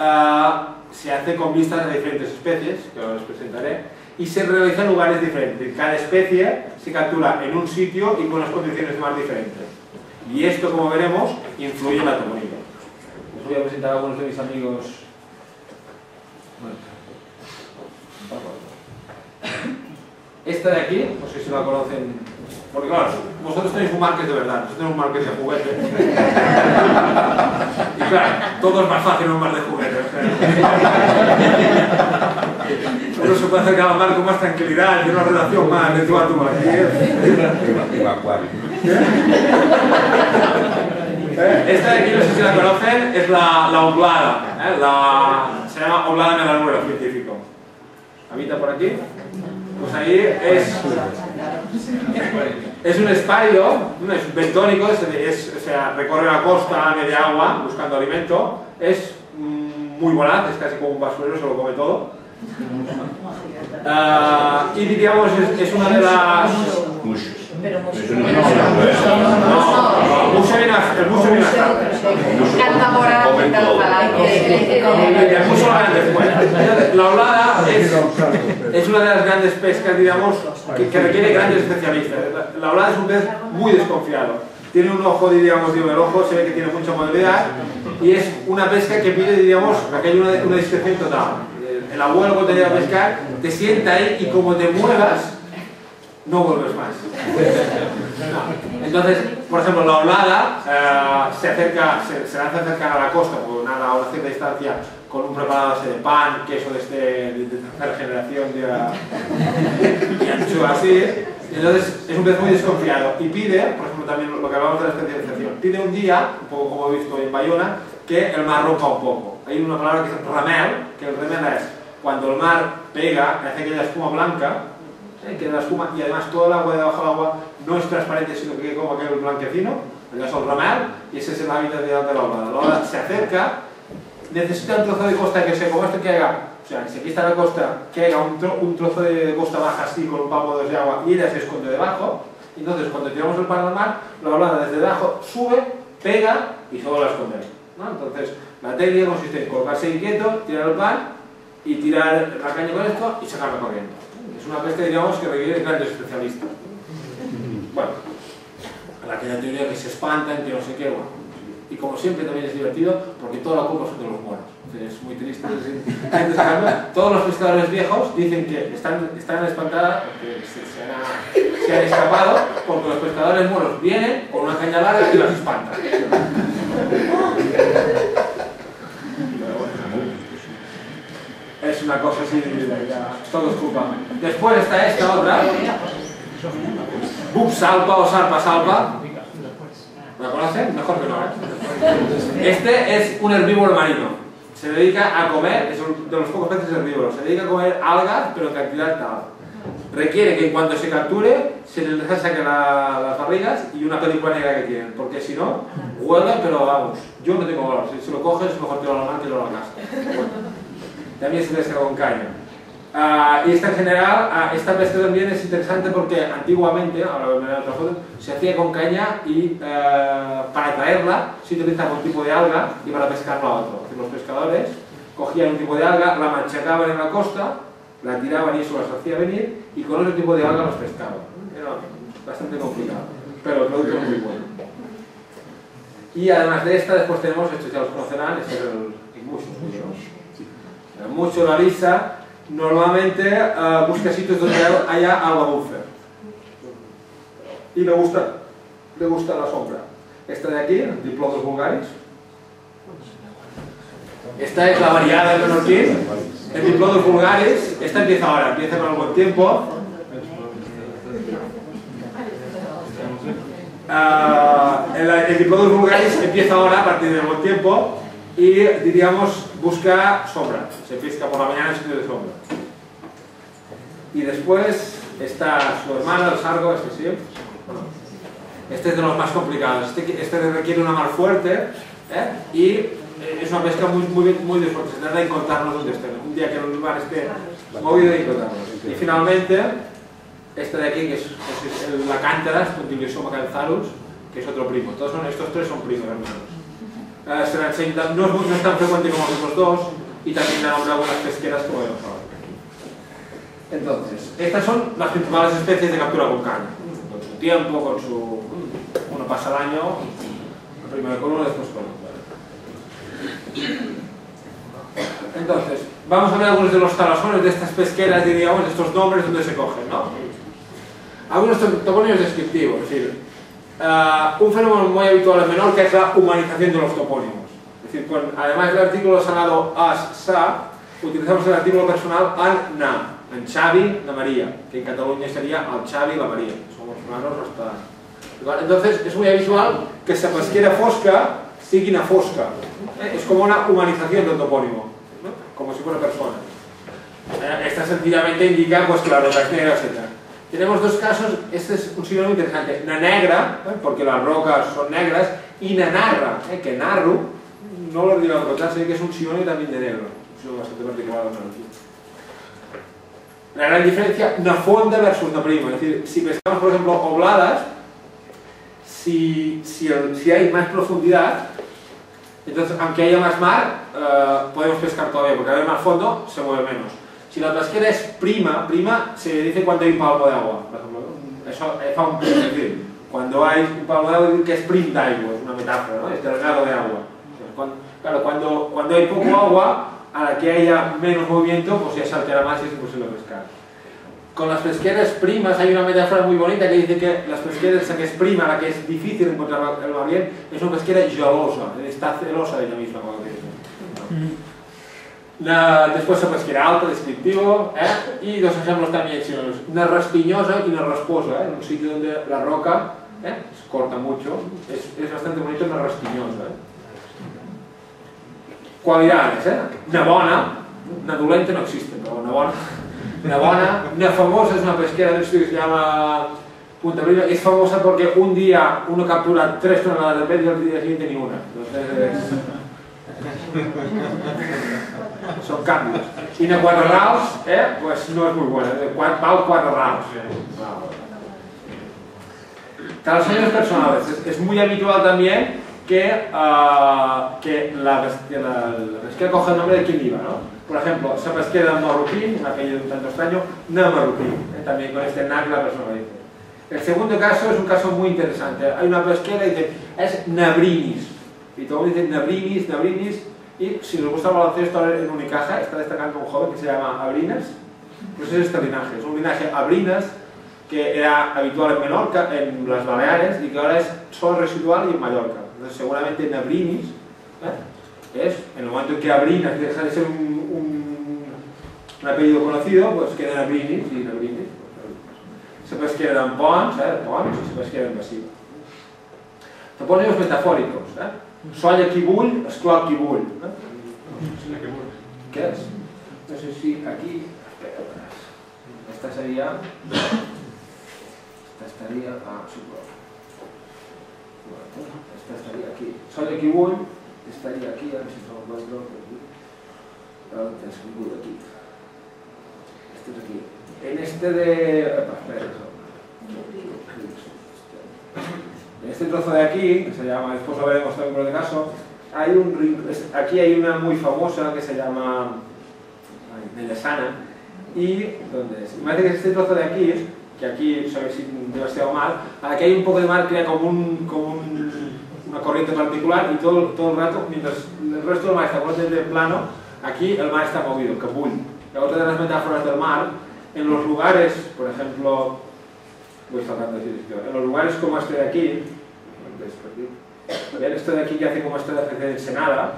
se hace con vistas a diferentes especies, que ahora les presentaré, y se realiza en lugares diferentes. Cada especie se captura en un sitio y con unas condiciones de mar diferentes. Y esto, como veremos, influye en la toponimia. Os voy a presentar a algunos de mis amigos. Esta de aquí, no sé si la conocen, porque claro, vosotros tenéis un market de verdad, nosotros tenemos un market de juguete. Y claro, todo es más fácil en un mar de juguete. Uno se puede acercar al mar con más tranquilidad y una relación más de tú a tú. Esta de aquí, no sé si la conocen, es la oblada. Se llama oblada melanuero, científico. Habita por aquí. Pues ahí es un espario, es bentónico, o sea, recorre la costa a media agua buscando alimento, es muy voraz, es casi como un basurero, se lo come todo. Y diríamos, es una de las... Pero el mucho viene a la oblada es una de las grandes pescas, digamos, que requiere grandes especialistas. La oblada es un pez muy desconfiado. Tiene un ojo, digamos, en el ojo, se ve que tiene mucha movilidad y es una pesca que pide, digamos, que hay una discreción total. El abuelo, cuando te llega a pescar, te sienta ahí y como te muevas, no vuelves más. No. Entonces, por ejemplo, la oblada se lanza cerca a la costa, pues nada, a una cierta distancia, con un preparado de pan, queso de tercera generación y anchoa así. Entonces, es un pez muy desconfiado y pide, por ejemplo, también lo que hablamos de la especialización, pide un día, un poco como he visto en Bayona, que el mar rompa un poco. hay una palabra que es remel, que el remel es cuando el mar pega, hace aquella espuma blanca, que la espuma, y además todo el agua de debajo del agua no es transparente, sino que como aquel blanquecino, allá es el remel, y ese es el hábitat de la ola. La ola se acerca, necesita un trozo de costa que sea como este que haga, o sea, si aquí está la costa, que haga un trozo de costa baja así con un palmo de agua y ella se esconde debajo. Entonces cuando tiramos el pan al mar, la ola desde debajo sube, pega y se vuelve a esconder, ¿no? Entonces la técnica consiste en colocarse inquieto, tirar el pan y tirar la caña con esto y sacarla corriendo. Es una pesca, digamos, que requiere grandes especialistas. Bueno, la que ya teoría que se espantan, que no sé qué, bueno. Y como siempre también es divertido porque toda la culpa son de los monos. Es muy triste. Todos los pescadores viejos dicen que están espantados porque se han escapado porque los pescadores monos vienen con una caña larga y las espantan. Es una cosa así, todo es culpa. Después está esta otra, Bub salpa o sarpa salpa. ¿La conocen? Mejor que no, ¿eh? Este es un herbívoro marino. Se dedica a comer, es de los pocos peces herbívoros, se dedica a comer algas, pero en cantidad tal. Requiere que en cuanto se capture, se les saque las barrigas y una película negra que tienen, porque si no, huele, pero vamos, yo no tengo valor. Si lo coges, es mejor tirarlo al mar que tirarlo a la casa. Bueno, también se pesca con caña. Y esta en general, esta pesca también es interesante porque antiguamente, ahora voy a ver otra foto, se hacía con caña y para traerla se utilizaba un tipo de alga y para pescarla otro. Los pescadores cogían un tipo de alga, la machacaban en la costa, la tiraban y eso las hacía venir y con otro tipo de alga los pescaban. Era bastante complicado, pero el producto es muy bueno. Y además de esta, después tenemos, estos ya los conocerán, este es el mucho. El mucho, la lisa, normalmente busca sitios donde haya agua dulce y le gusta la sombra. Esta de aquí, el Diplodocus vulgaris. Esta es la variada del menorquín. El Diplodocus vulgaris, esta empieza ahora, empieza con el buen tiempo. El Diplodocus vulgaris empieza ahora a partir del buen tiempo y diríamos busca sombra, se pesca por la mañana en sitio de sombra. Y después está su hermana, el sargo, este sí. Este es de los más complicados, este requiere una mar fuerte y es una pesca muy de suerte, se trata de encontrarnos donde estén. Un día que el mar esté movido y encontrarnos. Y finalmente, este de aquí, que es la cántara, Spondyliosoma calcarus, que es otro primo. Estos tres son primos hermanos. No es tan frecuente como los otros dos y también han nombrado algunas pesqueras como vemos ahora. Entonces, estas son las principales especies de captura con caña. Con su tiempo, con su... Uno pasa el año, primero con uno, después con otro. Entonces, vamos a ver algunos de los talasones de estas pesqueras, diríamos, de estos nombres donde se cogen, ¿no? Algunos topónimos descriptivos, es decir, un fenómeno muy habitual en Menorca es la humanización de los topónimos. Es decir, además del artículo salado as, sa, utilizamos el artículo personal an, na, en Xavi, la María, que en Cataluña sería al Xavi, la María. Somos humanos hasta... Entonces, es muy habitual que esa pesquera fosca sigui una fosca. Es como una humanización del topónimo, ¿no? Como si fuera persona. Esta sencillamente indica pues, que la roca es negra, etc. Tenemos dos casos, este es un sinónimo interesante, na negra, porque las rocas son negras, y na narra, que narru, no lo digo a contar, sé que es un sinónimo también de negro, es bastante particular de aquí. La gran diferencia, na fonda versus na prima, es decir, si pescamos por ejemplo obladas, si hay más profundidad, entonces aunque haya más mar, podemos pescar todavía, porque al haber más fondo se mueve menos. Si la pesquera es prima se dice cuando hay un palmo de agua, por ejemplo. Eso fa un es decir, cuando hay un palmo de agua que es prim d'aigua, es una metáfora, ¿no? Es drenado de agua. Claro, cuando hay poco agua, a la que haya menos movimiento, pues ya se altera más y es imposible pescar. Con las pesqueras primas hay una metáfora muy bonita que dice que las pesqueras, la que es prima, la que es difícil encontrar el mar bien, es una pesquera gelosa, está celosa de ella misma cuando tiene. Después la pesquera alta, descriptivo, y dos ejemplos también chinos. Una raspiñosa y una rasposa, en un sitio donde la roca se corta mucho, es bastante bonito una raspiñosa. Cualidades, una bona, una dolenta no existe, pero una buena, una famosa es una pesquera de estudio que se llama Punta Brillo, es famosa porque un día uno captura 3 toneladas de pez y al día siguiente ni una. Entonces, son cambios. Y una 4 raus, pues no es muy buena, val 4 raus. Relaciones personales, es muy habitual también que la pesquera coja el nombre de quien iba, ¿no? Por ejemplo, esa pesquera de marroquí, un apellido un tanto extraño, no marroquí, también con este NAC la persona dice. El segundo caso es un caso muy interesante. Hay una pesquera y dice, es Nabrinis. Y todos dicen Nabrinis, y si les gusta el baloncesto en Unicaja, está destacando un joven que se llama Abrinas, pues es este linaje, es un linaje Abrinas que era habitual en Menorca, en las Baleares, y que ahora es solo residual y en Mallorca. Entonces seguramente Nabrinis es, en el momento en que Abrinas deja de ser un apellido conocido, pues queda Nabrinis y Nabrinis. Se pesquera en ponts, ponts, i se pesquera en passiva. Topònims metafòricos. Solla qui bull, esclot qui bull. Què és? No sé si aquí... Esta sería... Esta estaría... Ah, supongo. Esta estaría aquí. Solla qui bull, estaría aquí, a ver si lo encuentro. Es qui bull aquí. Este es aquí. En este de... En este trozo de aquí, que se llama, después lo veremos también por el caso, aquí hay una muy famosa que se llama Mellesana, y ¿dónde es? Me parece que este trozo de aquí, que aquí sabéis si demasiado mal, aquí hay un poco de mar, crea como una corriente particular, y todo el rato, mientras el resto del mar está completamente plano, aquí el mar está movido, que bull. La otra de las metáforas del mar, en los lugares, por ejemplo, voy saltando así, en los lugares como este de aquí, ¿ven? Esto de aquí ya hace como esta especie de ensenada,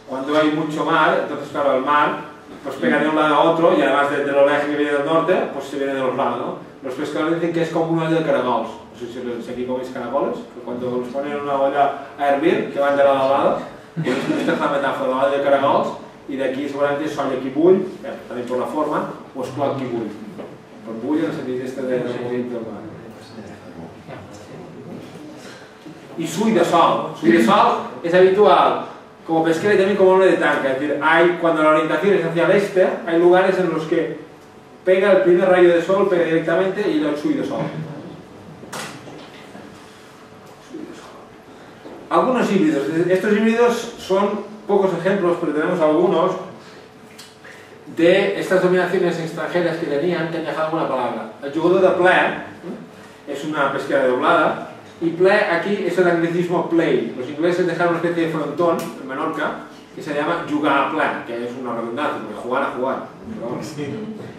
cuando hay mucho mar, entonces claro, el mar pues pega de un lado a otro y además del oleaje que viene del norte, pues se viene de los lados, ¿no? Los pescadores dicen que es como un olla de caragols, no sé si aquí coméis caracoles, que cuando los ponen en una olla a hervir, que van de lado a lado, pues esta es la metáfora, la olla de caragols, y de aquí seguramente es solla qui bull, también por la forma, o esclot qui bull. Por bull en el sentido este de movimiento del mar. Y sui de sol. Sui de sol es habitual como pesquera y también como nombre de tanca. Es decir, cuando la orientación es hacia el este, hay lugares en los que pega el primer rayo de sol, pega directamente y el sui de sol. Algunos híbridos. Estos híbridos son pocos ejemplos, pero tenemos algunos de estas dominaciones extranjeras que tenían dejado alguna palabra. El jugador de ple es una pesquera de doblada. Y play aquí es el anglicismo play. Los ingleses dejaron una especie de frontón en Menorca que se llama jugar a play, que es una redundancia, porque jugar a jugar.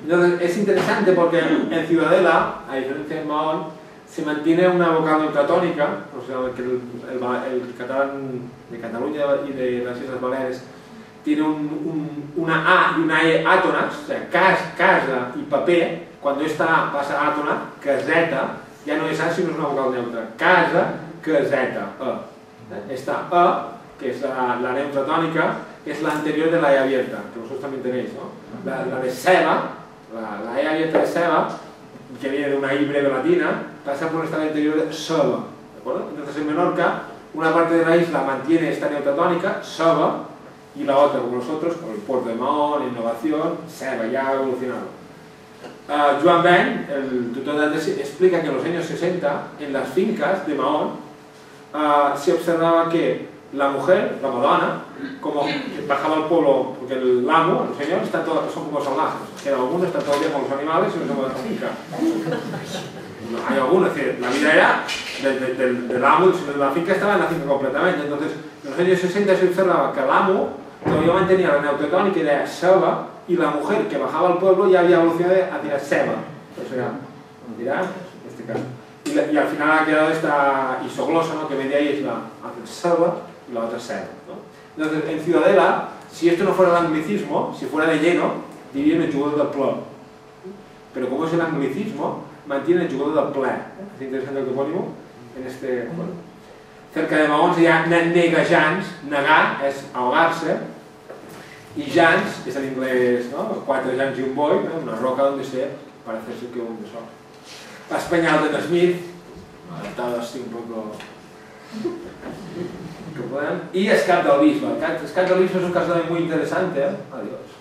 Entonces es interesante porque en Ciudadela, a diferencia de Mahón, se mantiene una vocal neutratónica, o sea, que el catalán de Cataluña y de las Islas Baleares tiene una A y una E átonas, o sea, casa y papel, cuando esta A pasa a átona, caseta, ya no es A, sino es una vocal neutra. Casa, caseta, E. Esta E, que es la neutratónica, es la anterior de la E abierta, que vosotros también tenéis, ¿no? La de seba, la E abierta de seba, que viene de una I breve latina, pasa por esta anterior de seba, ¿de acuerdo? Entonces en Menorca, una parte de la isla mantiene esta neutratónica, seba, y la otra, como nosotros, con el puerto de Mahón, innovación, seba, ya ha evolucionado. Joan Ben, el tutor de Andrés, explica que en los años 60, en las fincas de Mahón, se observaba que la mujer, la madonna, como bajaba al pueblo, porque el amo, el señor, son como salvajes, que algunos están todo el día con los animales y no se mueven la finca. Hay algunos, es decir, la vida era del amo, de la finca estaba en la finca completamente. Entonces, en los años 60 se observaba que el amo todavía mantenía la neutratónica y de seba, y la mujer que bajaba al pueblo ya había evolucionado hacia seba. O sea, dirá, en este caso. Y al final ha quedado esta isoglosa, ¿no? Que media isla hacia seba y la otra seba, ¿no? Entonces, en Ciudadela, si esto no fuera el anglicismo, si fuera de lleno, dirían el jugador del ple. Pero como es el anglicismo, mantiene el jugador del ple. Es interesante el topónimo en este... Bueno. Cerca de Mahón sería negajans, negar es ahogarse, Y Jans, que es en inglés, ¿no? 4 Jans y un boy, ¿no? Una roca donde se parece ser que un tesoro. Las peñas de Smith, adaptado así un poco. Y Escat del Bisbe. Escat del Bisbe es un caso muy interesante. Adiós.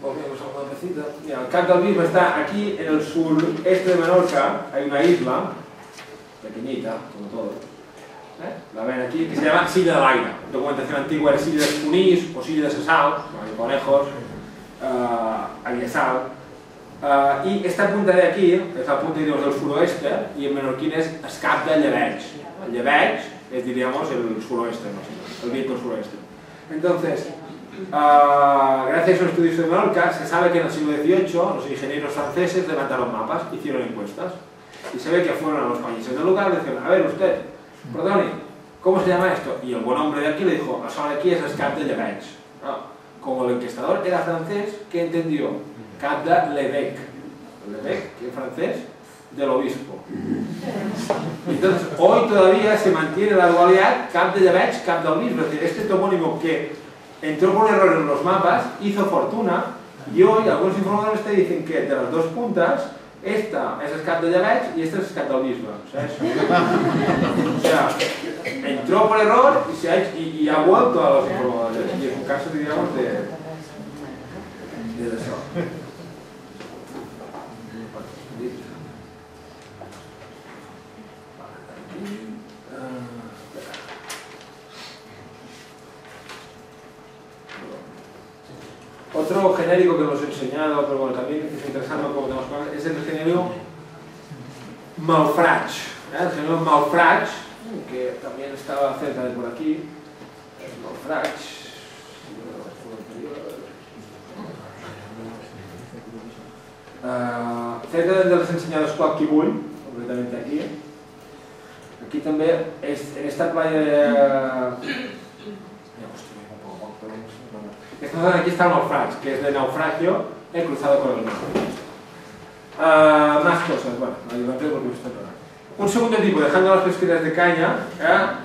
Volvemos a una mapecita. Mira, el Escat del Bisbe está aquí en el sureste de Menorca. Hay una isla pequeñita, como todo. La ven aquí, que se llama Silla de l'Aire. Documentación antigua era Silla de Esponís o Silla de Sal, hay conejos, había sal. Y esta punta de aquí es la punta del suroeste y en menorquín es Escat de Llebeig. El Llebeig es, diríamos, el suroeste, ¿no? El viento suroeste. Entonces, gracias a los estudios de Menorca, se sabe que en el siglo XVIII los ingenieros franceses levantaron mapas, hicieron encuestas. Y se ve que fueron a los países del lugar y decían, a ver usted, perdone, ¿cómo se llama esto? Y el buen hombre de aquí le dijo, ahora aquí es Escat de Llebeig. Como el encuestador era francés, ¿qué entendió? Cap de l'Évêque. L'Évêque, que en francés, del obispo. Entonces, hoy todavía se mantiene la dualidad Cap de Llebeig, Cap del Obispo. Es decir, este topónimo que entró por error en los mapas, hizo fortuna, y hoy algunos informadores te dicen que de las dos puntas, esta es Escat de Llebeig y esta es Escat del Bisbe. O sea, entró por error y ha vuelto a los informadores. Y es un caso, digamos, de eso. Otro genérico que nos he enseñado, pero bueno, también es interesante como tenemos que ver, es el genérico Malfrach. El genérico Malfrach, que también estaba cerca de por aquí. Malfrach. Cerca de donde les he enseñado Esclat Kibull, completamente aquí. Aquí también, en esta playa de... Aquí está el Malfrach, que es de naufragio cruzado con el mar. Más cosas, bueno, no digo antes porque me estoy pegando. Un segundo tipo, dejando las pesqueras de caña,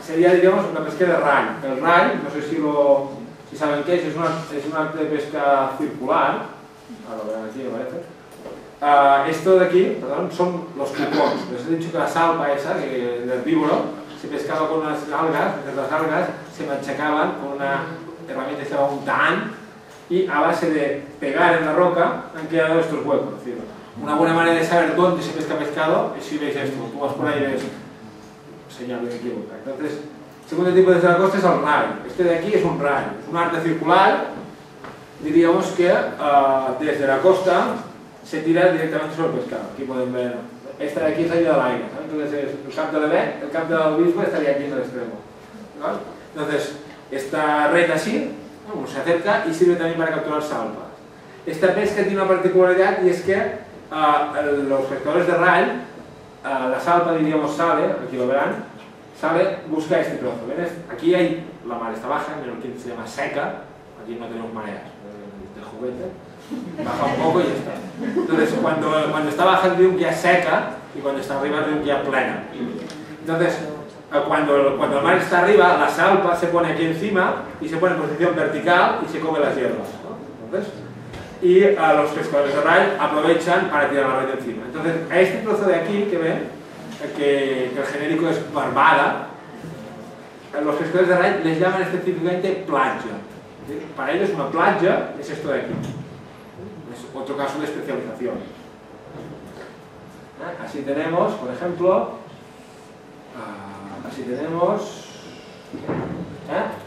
sería, digamos, una pesquera de ray. El ray, no sé si saben qué es un arte de pesca circular. Ahora lo verán aquí, me parece. Esto de aquí, perdón, son los cupons. Les he dicho que la salpa esa, que el herbívoro, se pescaba con unas algas, entonces las algas se machacaban con una herramienta que se llama un tan, y a base de pegar en la roca han quedado estos huecos. Es decir, una buena manera de saber dónde se pesca pescado es si veis esto, tú vas por ahí y ves señal de equivoca. Entonces, el segundo tipo de la costa es el ray. Este de aquí es un ray, es un arte circular, diríamos que desde la costa se tira directamente sobre el pescado. Aquí pueden ver, esta de aquí es la ida del aire, ¿no? Entonces es el Cap de l'Évêque, el Cap del Bisbe estaría aquí en el extremo, ¿no? Entonces, esta red así, uno se acerca y sirve también para capturar salpas. Esta pesca tiene una particularidad y es que los pescadores de ray, la salpa, diríamos, sale, aquí lo verán, sale, busca este trozo. ¿Ven? Aquí hay, la mar está baja, en Menorquín se llama seca, aquí no tenemos mareas de juguete, baja un poco y ya está. Entonces, cuando está baja el río ya seca y cuando está arriba el río ya plena. Entonces, cuando el mar está arriba, la salpa se pone aquí encima y se pone en posición vertical y se come las hierbas, ¿no? Entonces, y los pescadores de ray aprovechan para tirar la red encima. Entonces, a este trozo de aquí que ven, que el genérico es barbada, los pescadores de ray les llaman específicamente platja. Para ellos una platja es esto de aquí. Es otro caso de especialización. Así tenemos, por ejemplo,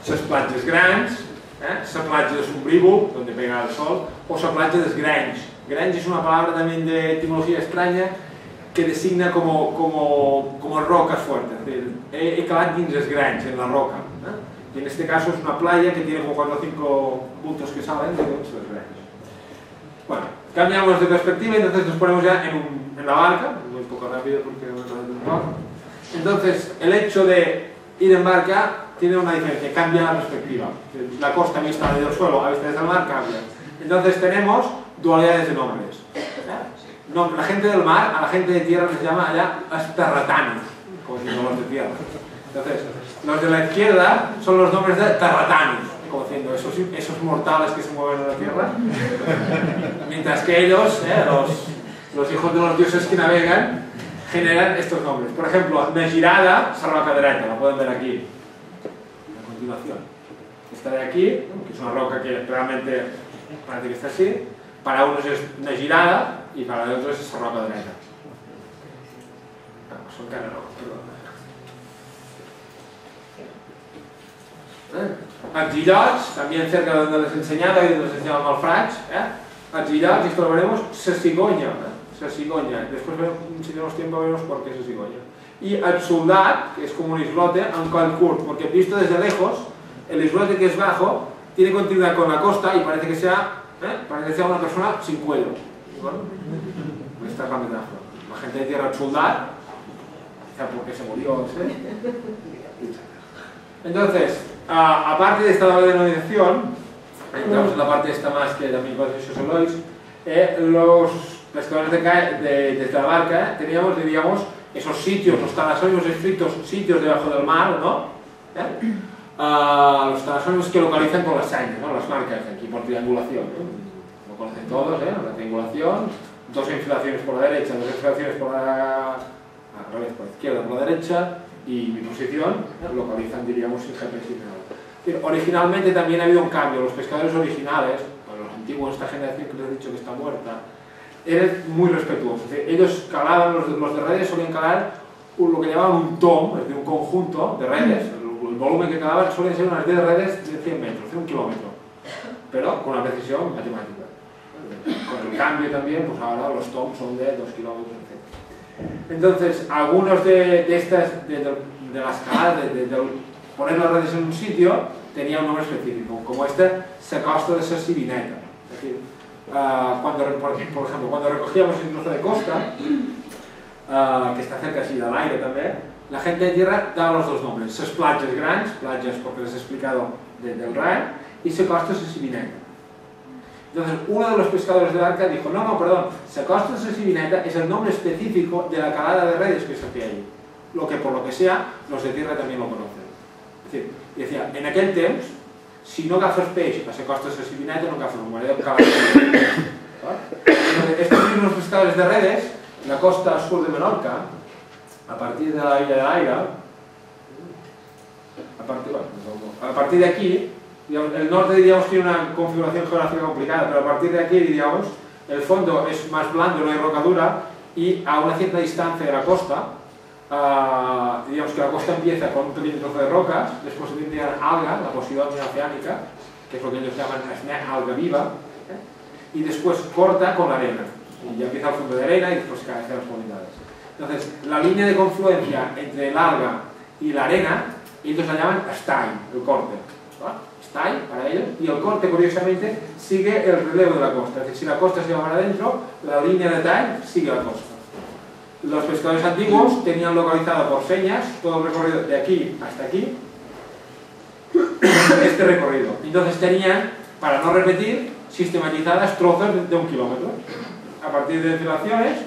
les platges grans, la platja de Sombrívol, donde pega el sol, o la platja de Grange. Grange es una palabra también de etimología extraña que designa como rocas fuertes. Es decir, he calat dins els Grange, en la roca. Y en este caso es una playa que tiene como 4 o 5 puntos que salen de los Grange. Bueno, cambiamos de perspectiva y entonces nos ponemos ya en la barca, muy poco rápido porque no me un poco. Entonces, el hecho de ir en barca tiene una diferencia, cambia la perspectiva. La costa vista desde el suelo a vista desde el mar cambia. Entonces tenemos dualidades de nombres. La gente del mar, a la gente de tierra les llama allá terratanos, como si no los de tierra. Entonces, los de la izquierda son los nombres de terratanos, como diciendo, esos mortales que se mueven en la tierra, mientras que ellos, los hijos de los dioses que navegan, generan estos nombres. Por ejemplo, Negirada, esa roca dreta, la pueden ver aquí, a continuación. Esta de aquí, que es una roca que realmente parece que está así, para unos es Negirada y para otros es esa roca dreta. Son canarocos, perdón. Els illots, también cerca de donde les enseñaba y donde les enseñaba Malfrach, els illots, y esto lo veremos, se cigoña, después si tenemos tiempo veremos por qué se cigoña. Y el soldat, que es como un islote, un calcurt, porque visto desde lejos, el islote que es bajo tiene continuidad con la costa y parece que sea una persona sin cuello. ¿Bueno? Esta es la metáfora. La gente de tierra, el soldat, porque se murió, ¿sí? Entonces, aparte de esta denominación, entramos en la parte esta más que también con esos Elois, los pescadores desde la barca teníamos, diríamos, esos sitios, los talasonios estrictos, sitios debajo del mar, ¿no? Los talasonios que localizan con las señas, ¿no? Las marcas aquí por triangulación, ¿no? Lo conocen todos, la triangulación, dos infilaciones por la derecha, dos infilaciones por la izquierda, por la derecha, y mi posición localizan, diríamos, sin GPS y nada. Originalmente también ha habido un cambio. Los pescadores originales, bueno, los antiguos, esta generación que les he dicho que está muerta, eran muy respetuosos. Ellos calaban, los de redes solían calar lo que llamaban un tom, es decir, un conjunto de redes. El volumen que calaban suelen ser unas 10 redes de 100 metros, de 1 kilómetro, pero con una precisión matemática. Con el cambio también, pues ahora los toms son de 2 kilómetros, etc. Entonces, algunos de las caladas, de poner las redes en un sitio, tenían un nombre específico, como se costa de ser Sivineta. Es decir, por ejemplo, cuando recogíamos el trozo de costa, que está cerca así del aire también, la gente de tierra daba los dos nombres, ses platges grans, platges porque les he explicado del Ran, y se costa de ser Sivineta. Entonces, uno de los pescadores de barca dijo, no, perdón, se costa de ser Sivineta es el nombre específico de la calada de redes que se hacía allí. Lo que por lo que sea, los de tierra también lo conocen. És a dir, decía, en aquell temps, si no agafes peix a la costa de Sivineta, no agafes un maret de calar. Estos mismos pescadores de redes, en la costa sur de Menorca, a partir de la Villa de l'Aire, a partir de aquí, el norte, diríamos, tiene una configuración geográfica complicada, pero a partir de aquí, diríamos, el fondo es más blando, no hay rocadura, y a una cierta distancia de la costa, digamos que la costa empieza con un pequeño trozo de rocas, después se tendría alga, la Posidonia oceánica, que es lo que ellos llaman alga viva, y después corta con la arena, y ya empieza el fondo de arena y después se cae hacia las profundidades. Entonces, la línea de confluencia entre el alga y la arena, ellos la llaman stay, el corte. Stay para ellos, y el corte, curiosamente, sigue el relevo de la costa. Es decir, si la costa se va para adentro, la línea de tall sigue la costa. Los pescadores antiguos tenían localizado por señas todo el recorrido de aquí hasta aquí, este recorrido. Entonces tenían, para no repetir, sistematizadas trozos de 1 kilómetro. A partir de enfilaciones,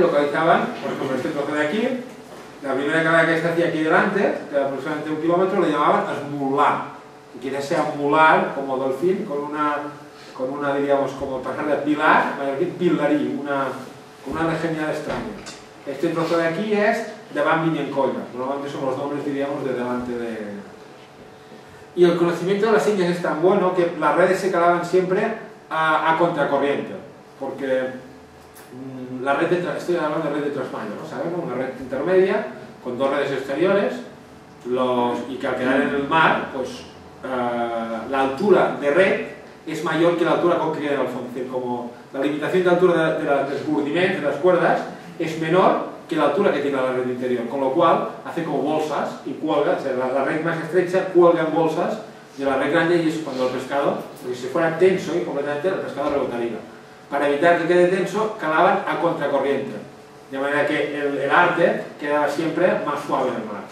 localizaban, por ejemplo, este trozo de aquí, la primera calada que se hacía aquí delante, que era aproximadamente 1 kilómetro, le llamaban esmular. Y quiere ser mular como delfín, con una, diríamos, como pasar de pilar, pilarí, una lejanía extraña. Este trozo de aquí es de Bambi y Encolla. Normalmente son los nombres, diríamos, de delante de... Y el conocimiento de las señas es tan bueno que las redes se calaban siempre a contracorriente, porque la red estoy hablando de red de trasmayo, ¿no? ¿Saben? Una red intermedia con 2 redes exteriores y que al quedar en el mar, pues la altura de red es mayor que la altura con que queda al fondo. Es decir, como la limitación de altura del desbordimiento de las cuerdas es menor que la altura que tiene la red interior, con lo cual hace como bolsas y cuelga, o sea, la red más estrecha cuelga en bolsas de la red grande, y es cuando el pescado, porque si fuera tenso y completamente, el pescado rebotaría. Para evitar que quede tenso, calaban a contracorriente, de manera que el arte quedaba siempre más suave en el mar.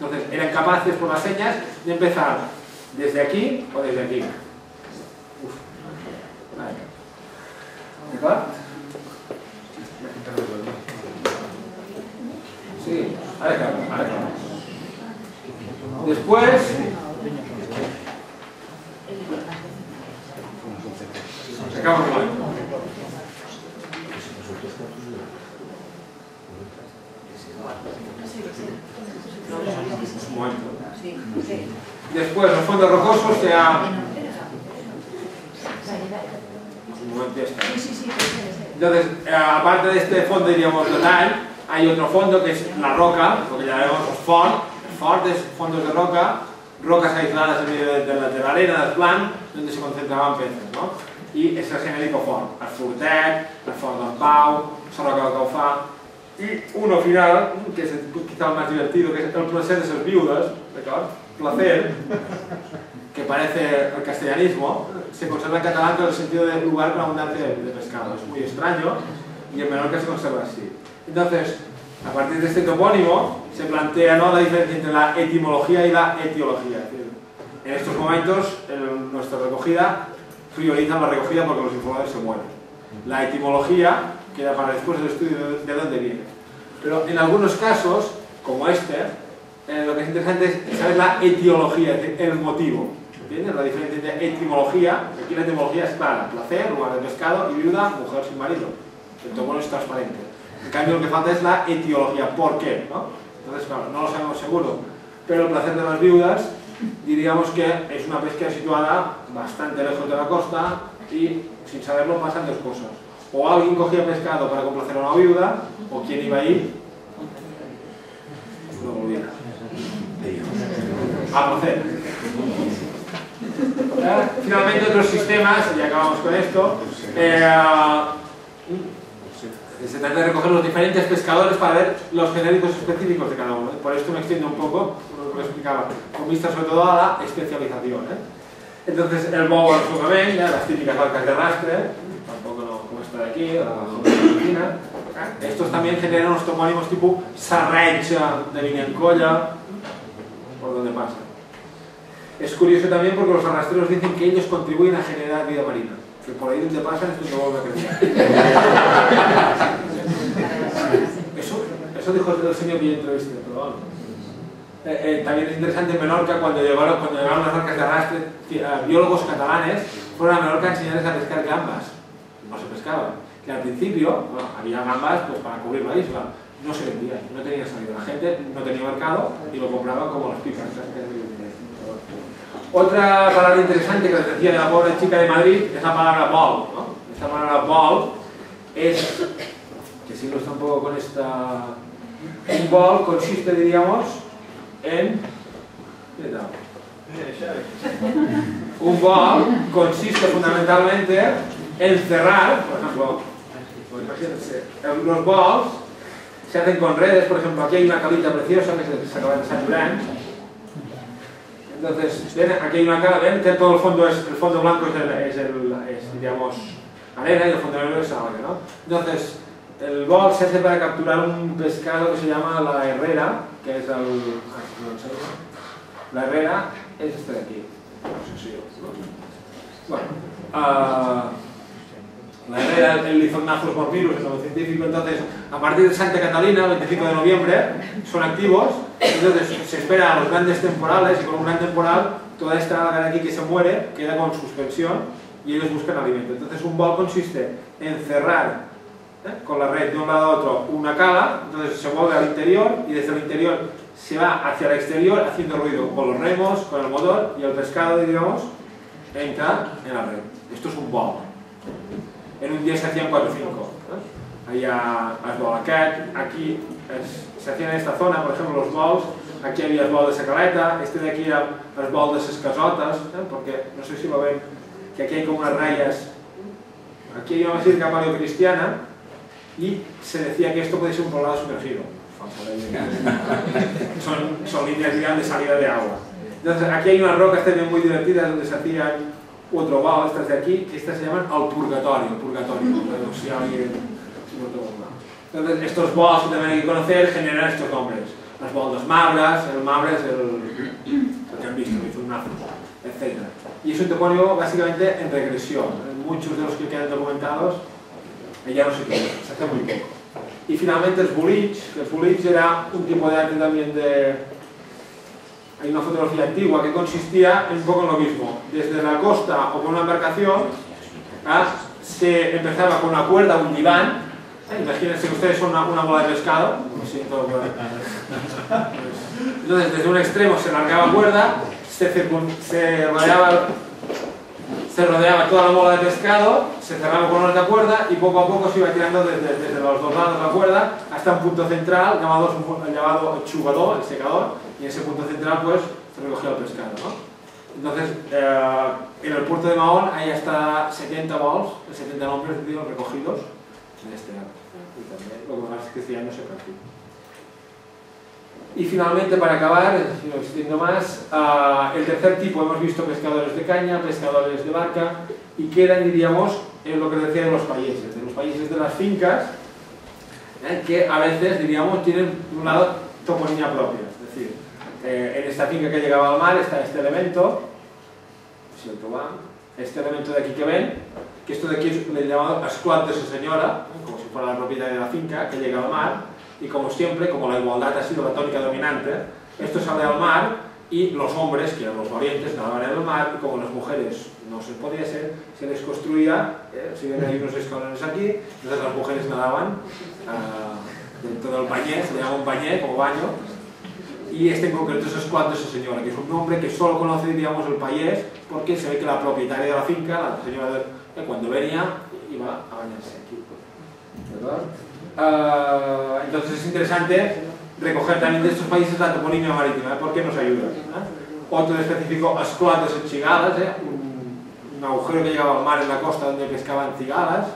Entonces, eran capaces por las señas de empezar desde aquí o desde aquí. ¿De acuerdo? Sí, ahora acabo. Después, acabo un momento. Un momento. Después, los fondos rocosos se ha... Un momento, ya está. Entonces, aparte de este fondo, diríamos, total, hay otro fondo que es la roca, lo que llamamos fortes, fondos de roca, rocas aisladas en medio de la arena, del plan, donde se concentraban peces, ¿no? Y es el genérico fort, el fortet, el fort d'en Pau, la roca del Caufà, y uno final, que es quizá el más divertido, que es el placer de sus viudas, ¿verdad? Placer, que parece el castellanismo, se conserva en catalán con el sentido de lugar con abundancia de pescado. Es muy extraño y en Menorca se conserva así. Entonces, a partir de este topónimo, se plantea, ¿no?, la diferencia entre la etimología y la etiología. Es decir, en estos momentos, nuestra recogida prioriza la recogida porque los informadores se mueren. La etimología queda para después el estudio de dónde viene. Pero en algunos casos, como este, lo que es interesante es saber la etiología, es decir, el motivo. ¿Entiendes? La diferencia entre etimología, aquí la etimología es clara: placer, lugar de pescado, y viuda, mujer sin marido. El topónimo es transparente. En cambio, lo que falta es la etiología. ¿Por qué? ¿No? Entonces, claro, no lo sabemos seguro, pero el placer de las viudas, diríamos que es una pesca situada bastante lejos de la costa y, sin saberlo, pasan dos cosas. O alguien cogía pescado para complacer a una viuda, o quien iba a ir, no volviera. A placer. Finalmente, otros sistemas, y acabamos con esto, se trata de recoger los diferentes pescadores para ver los genéricos específicos de cada uno. Por esto me extiendo un poco, lo que explicaba, con vista sobre todo a la especialización. Entonces, el bow al sugament, las típicas barcas de arrastre, tampoco no, como esta de aquí, la oficina. Estos también generan unos topónimos tipo Sarreig de Viñancolla, por donde pasan. Es curioso también porque los arrastreros dicen que ellos contribuyen a generar vida marina, que por ahí donde pasan esto no vuelve a crecer. Eso dijo el señor que yo entrevisté, pero vamos. También es interesante en Menorca, cuando llegaron las barcas de arrastre, biólogos catalanes fueron a Menorca a enseñarles a pescar gambas. No se pescaban. Que al principio, bueno, había gambas pues, para cubrir la isla, no se vendían, no tenían salida. La gente no tenía mercado y lo compraban como las pipas. Otra palabra interesante que les decía de la pobre chica de Madrid es la palabra bol, ¿no? Esta palabra bol es, que si no está un poco con esta... Un bol consiste, diríamos, en... Un bol consiste fundamentalmente en cerrar, por ejemplo, los bols se hacen con redes. Por ejemplo, aquí hay una calita preciosa que se acaba de San Llorenç. Entonces, ven, aquí hay una cala, ven que todo el fondo blanco es digamos, arena y el fondo negro es agua, ¿no? Entonces, el bol se hace para capturar un pescado que se llama la herrera, que es la herrera es este de aquí. Bueno, la herrera, el Lithognathus morbirus, es lo científico. Entonces, a partir de Santa Catalina, el 25 de noviembre, son activos. Entonces, se espera a los grandes temporales, y con un gran temporal, toda esta alga de aquí que se muere queda con suspensión y ellos buscan alimento. Entonces, un bol consiste en cerrar con la red de un lado a otro una cala, entonces se vuelve al interior y desde el interior se va hacia el exterior haciendo ruido con los remos, con el motor, y el pescado, digamos, entra en la red. Esto es un bol. En un día se hacían 4 o 5. Ahí es bol aquest, aquí se hacían en esta zona, por ejemplo, los bols. Aquí había el bol de Sacaleta, este de aquí era el bol de ses casotas, porque no sé si lo ven, que aquí hay como unas rayas. Aquí hay una circa paleocristiana y se decía que esto podía ser un poblado sumergido. Son líneas, digamos, de salida de agua. Entonces, aquí hay unas rocas también muy divertidas donde se hacían otro bol, estas de aquí, que estas se llaman el purgatorio. Si alguien no tengo nada. Entonces, estos bols que también hay que conocer generan estos nombres. Los bols mabras, el mabre es el que han visto, el Lithognathus, etc. Y es un topónimo básicamente en regresión. Muchos de los que quedan documentados ya no se quedan, se hace muy poco. Y finalmente el Pulich era un tipo de arte también de... Hay una fotografía antigua que consistía un poco en lo mismo. Desde la costa o con una embarcación se empezaba con una cuerda, un diván. Imagínense que ustedes son una bola de pescado. Entonces, desde un extremo se largaba cuerda, se rodeaba toda la bola de pescado, se cerraba con otra cuerda y poco a poco se iba tirando desde los dos lados de la cuerda hasta un punto central llamado chugador, el secador, y en ese punto central pues se recogía el pescado, ¿no? Entonces, en el puerto de Mahón hay hasta 70 bols, 70 nombres recogidos en este acto. Y también lo que más es que ya no se practica. Y finalmente, para acabar, si no extiendo más, el tercer tipo, hemos visto pescadores de caña, pescadores de barca, y quedan, diríamos, en lo que decía de los países de las fincas, que a veces, diríamos, tienen un lado toponimia propia. Es decir, en esta finca que llegaba al mar está este elemento, este elemento de aquí que ven, que esto de aquí es el llamado esclat de su señora, como si fuera la propiedad de la finca que llega al mar. Y como siempre, como la igualdad ha sido la tónica dominante, esto sale al mar y los hombres, que eran los valientes, nadaban en el mar, y como las mujeres no se podía ser, se les construía, si ven ahí unos escalones aquí, entonces las mujeres nadaban dentro del bañé, se le llama un bañé, como baño, y este en concreto es esclat de su señora, que es un nombre que solo conoce, diríamos, el payés, porque se ve que la propietaria de la finca, la señora cuando venía, iba a bañarse aquí. ¿Verdad? Entonces es interesante recoger también de estos países la toponimia marítima, porque nos ayuda. Otro específico, esclat de sus cigalas, un agujero que llegaba al mar en la costa donde pescaban cigalas,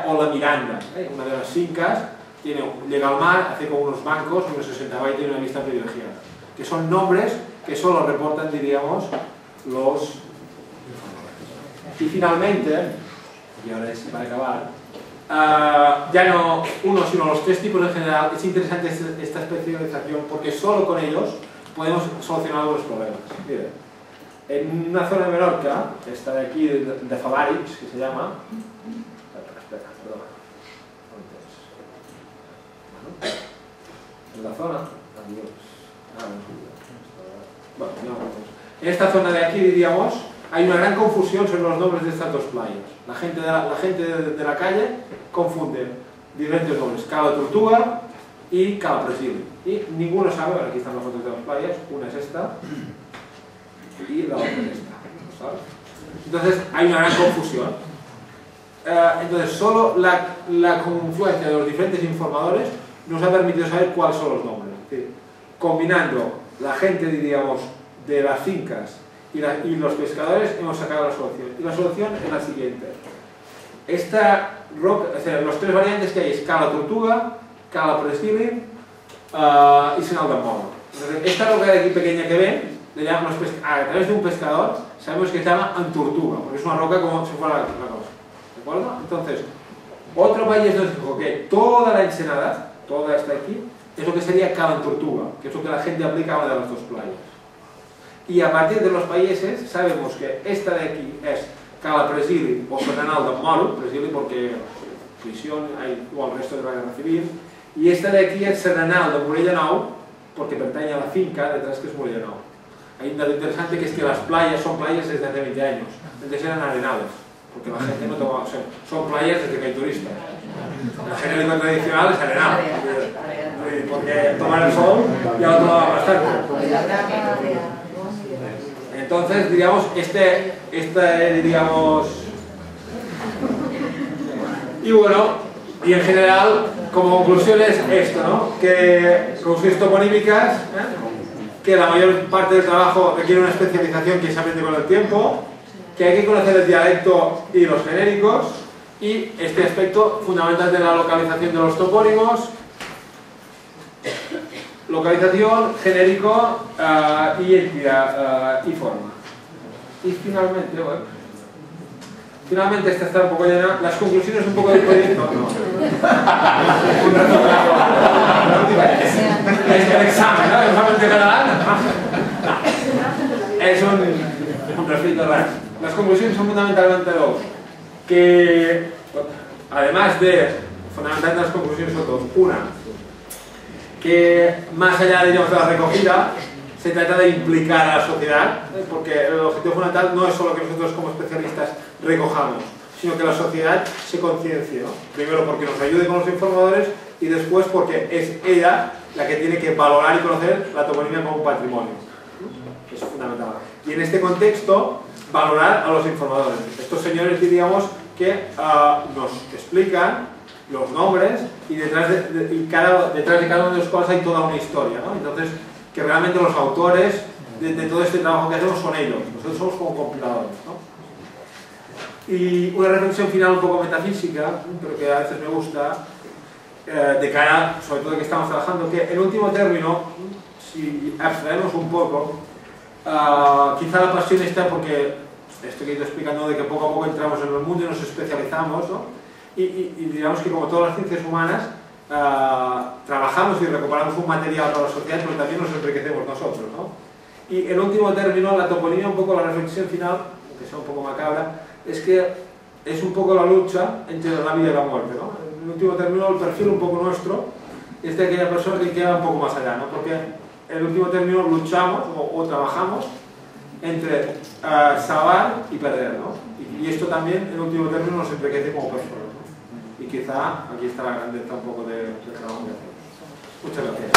o la Miranda, una de las fincas, llega al mar, hace como unos bancos, unos 60 y tiene una vista privilegiada, que son nombres que solo reportan, diríamos, los... Y finalmente, y ahora es para acabar, ya no uno, sino los tres tipos en general. Es interesante esta especialización porque solo con ellos podemos solucionar los problemas. Miren, en una zona de Menorca, esta de aquí, de Favarich, que se llama, en la zona, en esta zona de aquí, diríamos, hay una gran confusión sobre los nombres de estas dos playas. La gente de la calle confunde diferentes nombres, Cala Tortuga y Cala Presili. Y ninguno sabe, aquí están las fotos de las playas, una es esta y la otra es esta. ¿Sabes? Entonces hay una gran confusión. Entonces solo la confluencia de los diferentes informadores nos ha permitido saber cuáles son los nombres. Es decir, combinando la gente, diríamos, de las fincas y los pescadores hemos sacado la solución. Y la solución es la siguiente. Esta roca, o sea, los tres variantes que hay es Cala Tortuga, Cala Presili y Senal del Moro. Esta roca de aquí pequeña que ven, le llamamos a través de un pescador, sabemos que se llama Antortuga, porque es una roca como si fuera la cosa. ¿De acuerdo? Entonces, otro país nos dijo que toda la ensenada, toda esta aquí, es lo que sería Cala Antortuga, que es lo que la gente aplica a una de las dos playas. Y a partir de los países sabemos que esta de aquí es Cala Presili o Serenal del Moro, Presili porque prisión hay o el resto de la guerra civil, y esta de aquí es Serenal de Morellanau porque pertenece a la finca detrás que es Morellanau. Hay un dato interesante que es que las playas son playas desde hace 20 años, antes eran arenales, porque la gente no tomaba, o sea, son playas desde que hay turistas. El genérico tradicional es arenal, porque tomar el sol ya lo tomaba bastante. Entonces, diríamos, diríamos... Y bueno, y en general, como conclusión es esto, ¿no? Que conclusiones toponímicas, que la mayor parte del trabajo requiere una especialización que se aprende con el tiempo, que hay que conocer el dialecto y los genéricos, y este aspecto fundamental de la localización de los topónimos, localización, genérico y entidad y forma. Y finalmente, bueno, esta está un poco llena. Las conclusiones un poco del proyecto. No. Es el examen, ¿no? El examen de catalán. Es un refrito raro. Las conclusiones son fundamentalmente dos. Que, además de, fundamentalmente las conclusiones son dos. Una, que más allá de la recogida, se trata de implicar a la sociedad, porque el objetivo fundamental no es solo que nosotros como especialistas recojamos, sino que la sociedad se conciencie, ¿no? Primero porque nos ayude con los informadores y después porque es ella la que tiene que valorar y conocer la toponimia como un patrimonio. Eso es fundamental. Y en este contexto, valorar a los informadores. Estos señores, diríamos, que nos explican los nombres y detrás de cada uno de los cuales hay toda una historia, ¿no? Entonces, que realmente los autores de todo este trabajo que hacemos son ellos. Nosotros somos como compiladores, ¿no? Y una reflexión final un poco metafísica, pero que a veces me gusta, de cara, sobre todo que estamos trabajando, que en último término, si abstraemos un poco, quizá la pasión está porque, esto que he ido explicando, de que poco a poco entramos en el mundo y nos especializamos, ¿no? Y digamos que como todas las ciencias humanas, trabajamos y recuperamos un material para la sociedad, pero también nos enriquecemos nosotros, ¿no? Y en último término, la toponimia, un poco la reflexión final, aunque sea un poco macabra, es que es un poco la lucha entre la vida y la muerte, ¿no? En último término, el perfil un poco nuestro es de aquella persona que queda un poco más allá, ¿no? Porque en último término luchamos o trabajamos entre salvar y perder, ¿no? Y esto también en último término nos enriquece como personas, ¿no? Y quizá aquí está la grandeza un poco del trabajo que hacemos. Muchas gracias.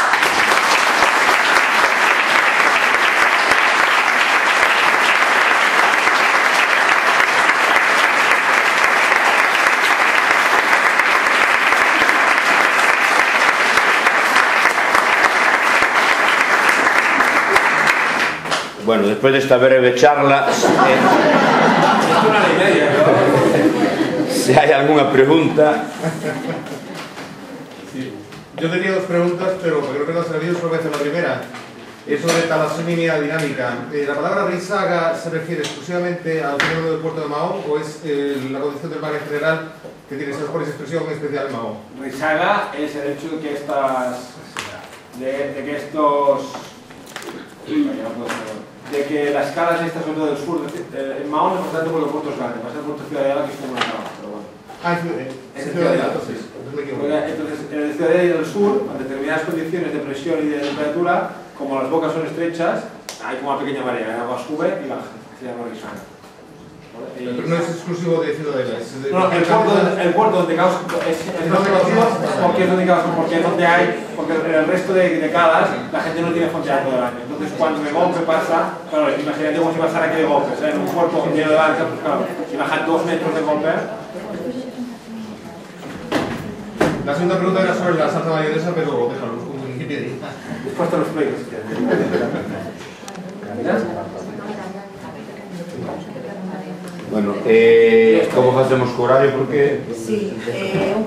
Bueno, después de esta breve charla, si hay alguna pregunta. Sí. Yo tenía dos preguntas, pero creo que no ha servido, solo voy a hacer la primera. Es sobre talassemia dinámica. ¿La palabra risaga se refiere exclusivamente al fenómeno del puerto de Mahón o es la condición del mar en general que tiene esa expresión especial en Mahón? Risaga es el hecho de que de que las calas estas, sobre todo del sur, en Mahón es bastante por los puertos grandes, va a ser el puerto Ciudadela que es como una cava, pero bueno. En Ciudadela, entonces me equivoco. Entonces, en el Ciudadela y del sur, en determinadas condiciones de presión y de temperatura, como las bocas son estrechas, hay como una pequeña marea, el agua sube y baja, se llama risaga. Pero no es exclusivo de Ciudadela. No, el puerto donde causa es más conocido porque es donde causa, porque es donde hay, porque el resto de calas la gente no tiene fonteado todo el año. Entonces cuando de golpe pasa, claro, imagínate como si pasara aquí de golpe, ¿sabes? En un puerto lleno de barca, pues claro, si bajan 2 metros de golpe. La segunda pregunta era sobre la salsa mayonesa, pero déjalo, como Wikipedia. Después te lo explico si quieres. Bueno, como facemos co horario, porque... Sí, un